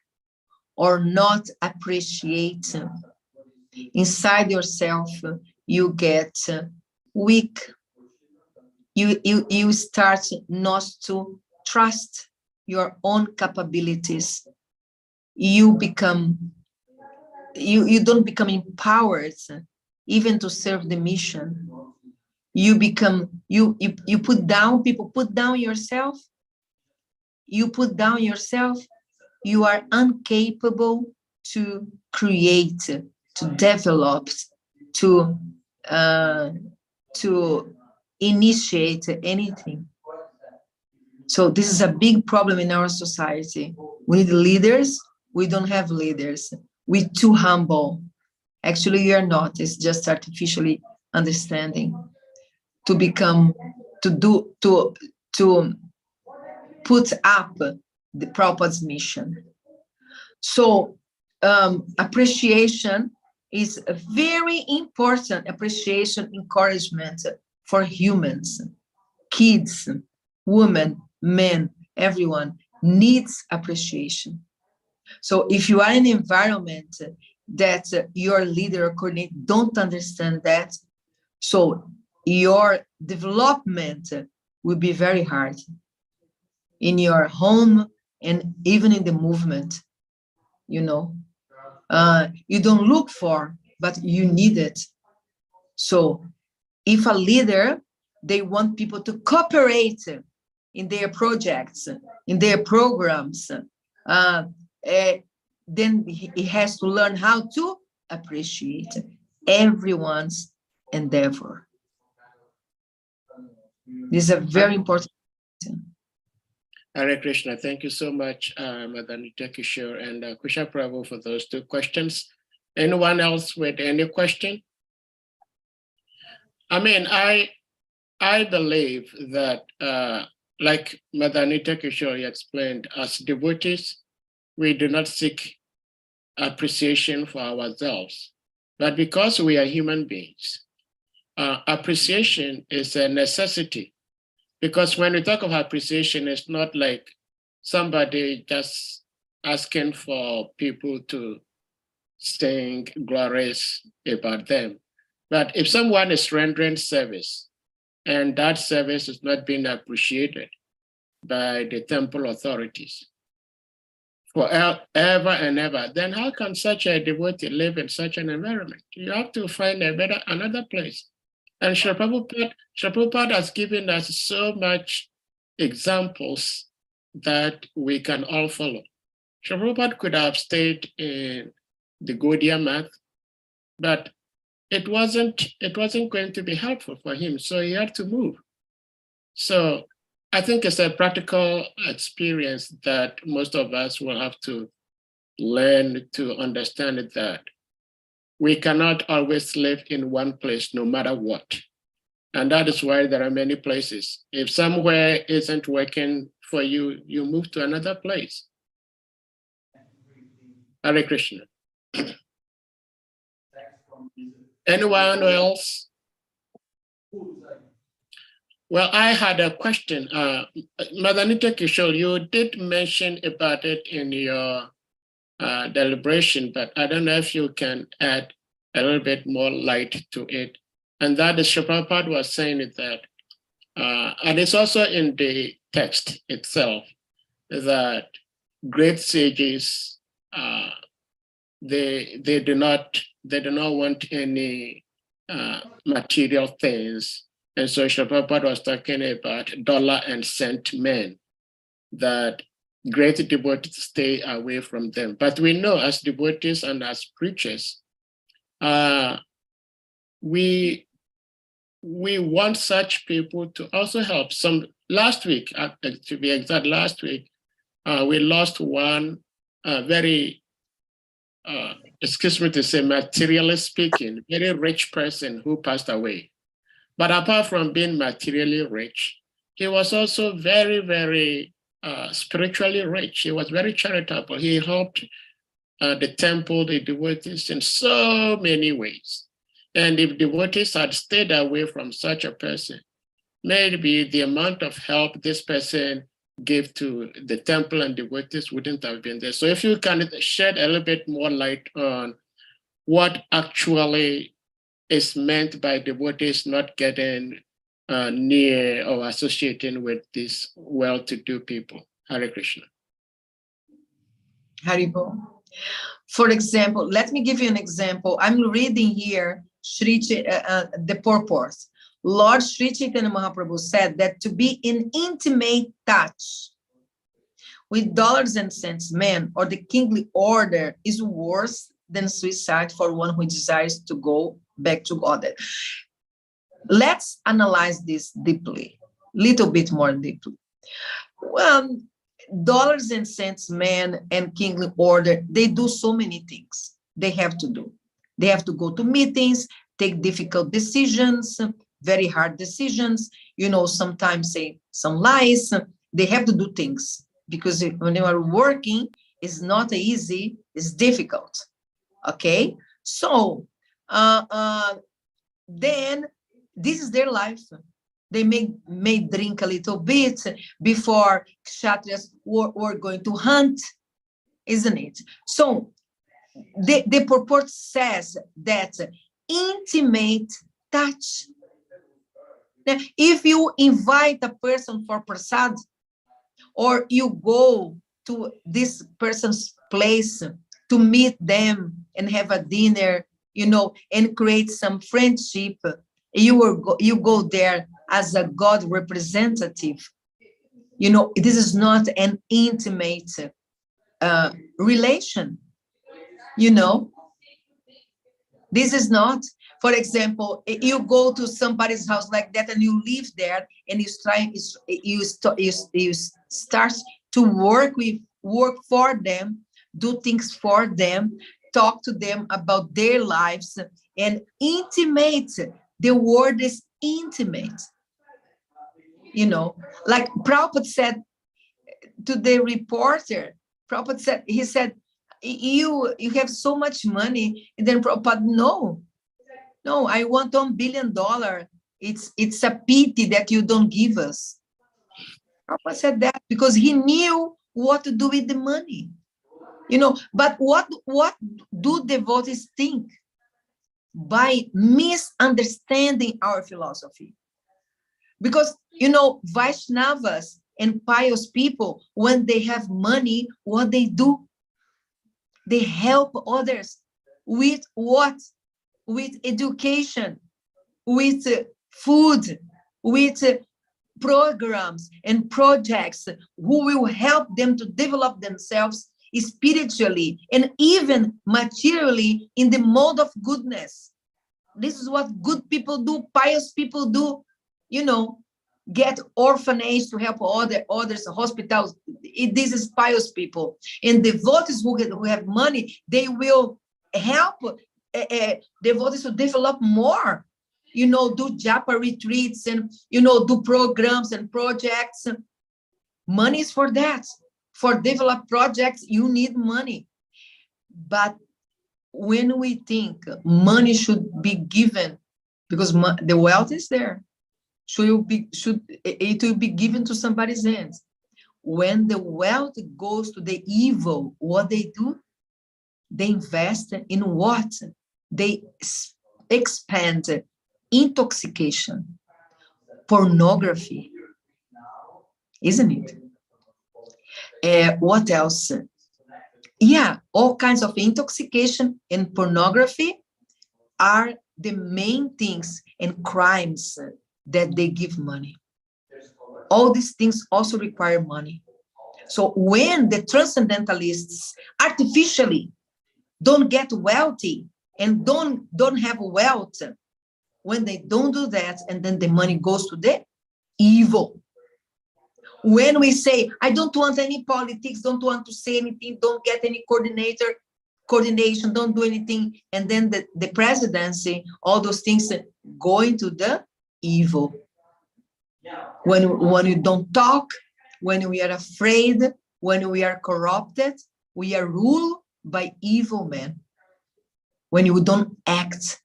or not appreciated inside yourself, you get weak. You start not to trust your own capabilities. You don't become empowered even to serve the mission. You put down people, put down yourself. You put down yourself. You are incapable to create, to develop, to initiate anything. So this is a big problem in our society. We need leaders. We don't have leaders. We're too humble. Actually, we are not. It's just artificially understanding to become, to put up the Prabhupada's mission. So appreciation is a very important appreciation, encouragement for humans, kids, women, men, everyone needs appreciation. So if you are in an environment that your leader or coordinator don't understand that, so your development will be very hard in your home and even in the movement, you know. You don't look for, but you need it. So if a leader, they want people to cooperate in their projects, in their programs, then he has to learn how to appreciate everyone's endeavor. This is a very important. Hare Krishna, thank you so much, Madam Nitya Kishore and Krishna Prabhu for those two questions. Anyone else with any question? I mean, I believe that, like Madam Nitya Kishore explained, as devotees, we do not seek appreciation for ourselves, but because we are human beings, appreciation is a necessity. Because when we talk of appreciation, it's not like somebody just asking for people to sing glories about them. But if someone is rendering service and that service is not being appreciated by the temple authorities forever and ever, then how can such a devotee live in such an environment? You have to find another place. And Srila Prabhupada has given us so much examples that we can all follow. Srila Prabhupada could have stayed in the Gaudiya Math, but it wasn't going to be helpful for him, so he had to move. So I think it's a practical experience that most of us will have to learn to understand that we cannot always live in one place no matter what. And that is why there are many places. If somewhere isn't working for you, you move to another place. Hare Krishna. Anyone else? Well, I had a question. Madam Nitya Kishore, you did mention about it in your deliberation, but I don't know if you can add a little bit more light to it. And that is, Srila Prabhupada was saying it that, and it's also in the text itself, that great sages, they do not want any material things. And so Srila Prabhupada was talking about dollar and cent men, that great devotees stay away from them. But we know as devotees and as preachers, we want such people to also help. Last week, to be exact, we lost one very, excuse me to say, materially speaking, very rich person who passed away. But apart from being materially rich, he was also very, very spiritually rich. He was very charitable. He helped the temple, the devotees in so many ways. And if devotees had stayed away from such a person, maybe the amount of help this person gave to the temple and devotees wouldn't have been there. So if you can shed a little bit more light on what actually is meant by devotees not getting near or associating with these well-to-do people. Hare Krishna. Haribol. For example, let me give you an example. I'm reading here the purport. Lord Sri Chaitanya Mahaprabhu said that to be in intimate touch with dollars and cents men or the kingly order is worse than suicide for one who desires to go back to God. Let's analyze this deeply, little bit more deeply. Well, dollars and cents men and kingly order, they do so many things they have to do. They have to go to meetings, take difficult decisions, very hard decisions, sometimes say some lies. They have to do things because when you are working, it's not easy, it's difficult. Okay, so then this is their life. They may drink a little bit before kshatriyas were going to hunt, isn't it? So the purport says that intimate touch. Now, if you invite a person for prasad, or you go to this person's place to meet them and have a dinner, and create some friendship, you go there as a God representative. This is not an intimate relation. This is not. For example, you go to somebody's house like that and you live there and you start to work for them, do things for them, talk to them about their lives, and intimate. The word is intimate. Like Prabhupada said to the reporter, he said, you have so much money. And then Prabhupada, no, I want $1 billion. It's a pity that you don't give us. Prabhupada said that because he knew what to do with the money. But what do devotees think? By misunderstanding our philosophy. Because, Vaishnavas and pious people, when they have money, what they do? They help others with what? With education, with food, with programs and projects who will help them to develop themselves spiritually and even materially in the mode of goodness. This is what good people do, pious people do, get orphanage to help others, hospitals. This is pious people. And devotees who have money, they will help devotees to develop more, do japa retreats and, do programs and projects. Money is for that. For develop projects, you need money. But when we think money should be given, because the wealth is there, it will be given to somebody's hands. When the wealth goes to the evil, what they do? They invest in what? They expand intoxication, pornography, isn't it? What else? Yeah, all kinds of intoxication and pornography are the main things and crimes that they give money. All these things also require money. So when the transcendentalists artificially don't get wealthy and don't have wealth, when they don't do that, and then the money goes to the evil. When we say, I don't want any politics, don't want to say anything, don't get any coordination, don't do anything, and then the presidency, all those things go into the evil. When we don't talk, when we are afraid, when we are corrupted, we are ruled by evil men. When you don't act.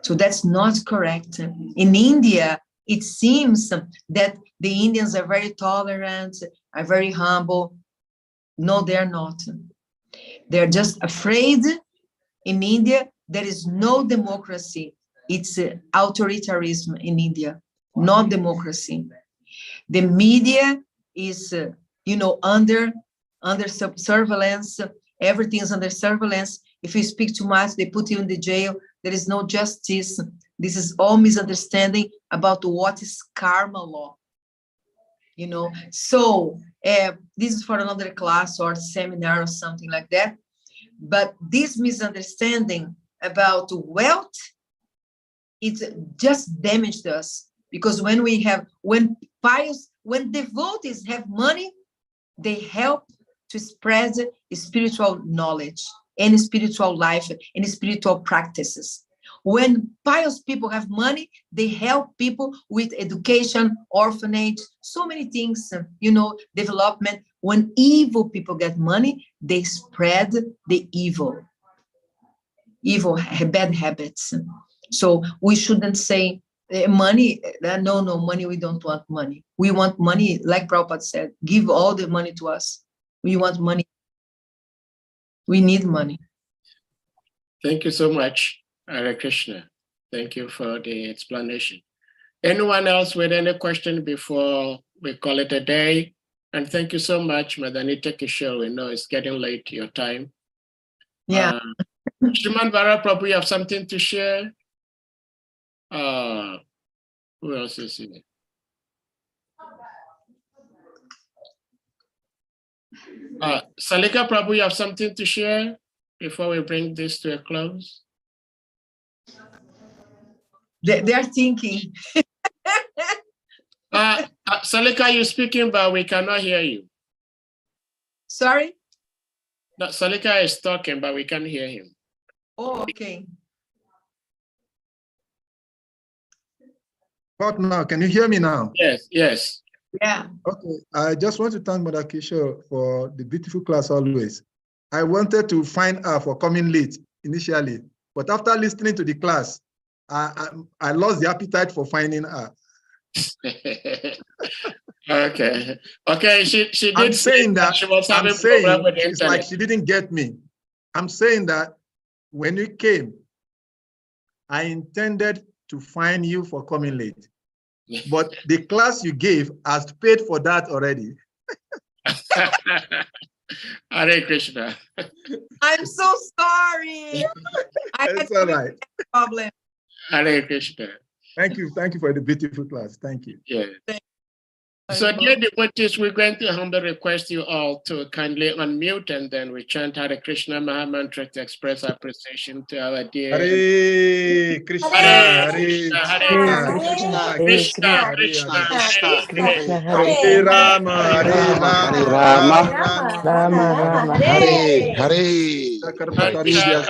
So that's not correct. In India, It seems that the Indians are very tolerant, are very humble. No, they're not. They're just afraid. In India, there is no democracy. It's authoritarianism in India, not democracy. The media is, under surveillance. Everything is under surveillance. If you speak too much, they put you in the jail. There is no justice. This is all misunderstanding about what is karma law. So this is for another class or seminar or something like that. But this misunderstanding about wealth, it just damaged us, because when devotees have money, they help to spread spiritual knowledge and spiritual life and spiritual practices. When pious people have money, they help people with education, orphanage, so many things, development. When evil people get money, they spread the evil, bad habits. So we shouldn't say money, no, money, we don't want money. We want money, like Prabhupada said, give all the money to us. We want money. We need money. Thank you so much, Hare Krishna. Thank you for the explanation. Anyone else with any question before we call it a day? And thank you so much, Madam NITYA KISHORE. We know it's getting late, your time. Yeah. Shriman Vara Prabhu, you have something to share? Who else is here? Salika Prabhu, you have something to share before we bring this to a close? They are thinking. Salika, you're speaking, but we cannot hear you. Sorry? No, Salika is talking, but we can't hear him. Oh, okay. What now? Can you hear me now? Yes, yes. Yeah. Okay. I just want to thank Mother Kishore for the beautiful class always. I wanted to find her for coming late initially, but after listening to the class, I lost the appetite for finding her. Okay. She did. I'm saying that she was having problem with the it's internet. like she didn't get me. I'm saying that when you came, I intended to find you for coming late. But the class you gave has paid for that already. Hare Krishna. I'm so sorry. It's all right. Problem. Hare Krishna. Thank you for the beautiful class. Thank you. Yeah. So, dear devotees, we're going to humbly request you all to kindly unmute, and then we chant Hare Krishna Maha Mantra to express appreciation to our dear. Hare Krishna, Hare Hare Krishna, Krishna, Krishna, Krishna, Krishna, Hare Rama, Hare Rama, Rama Rama, Hare Hare. Krishna,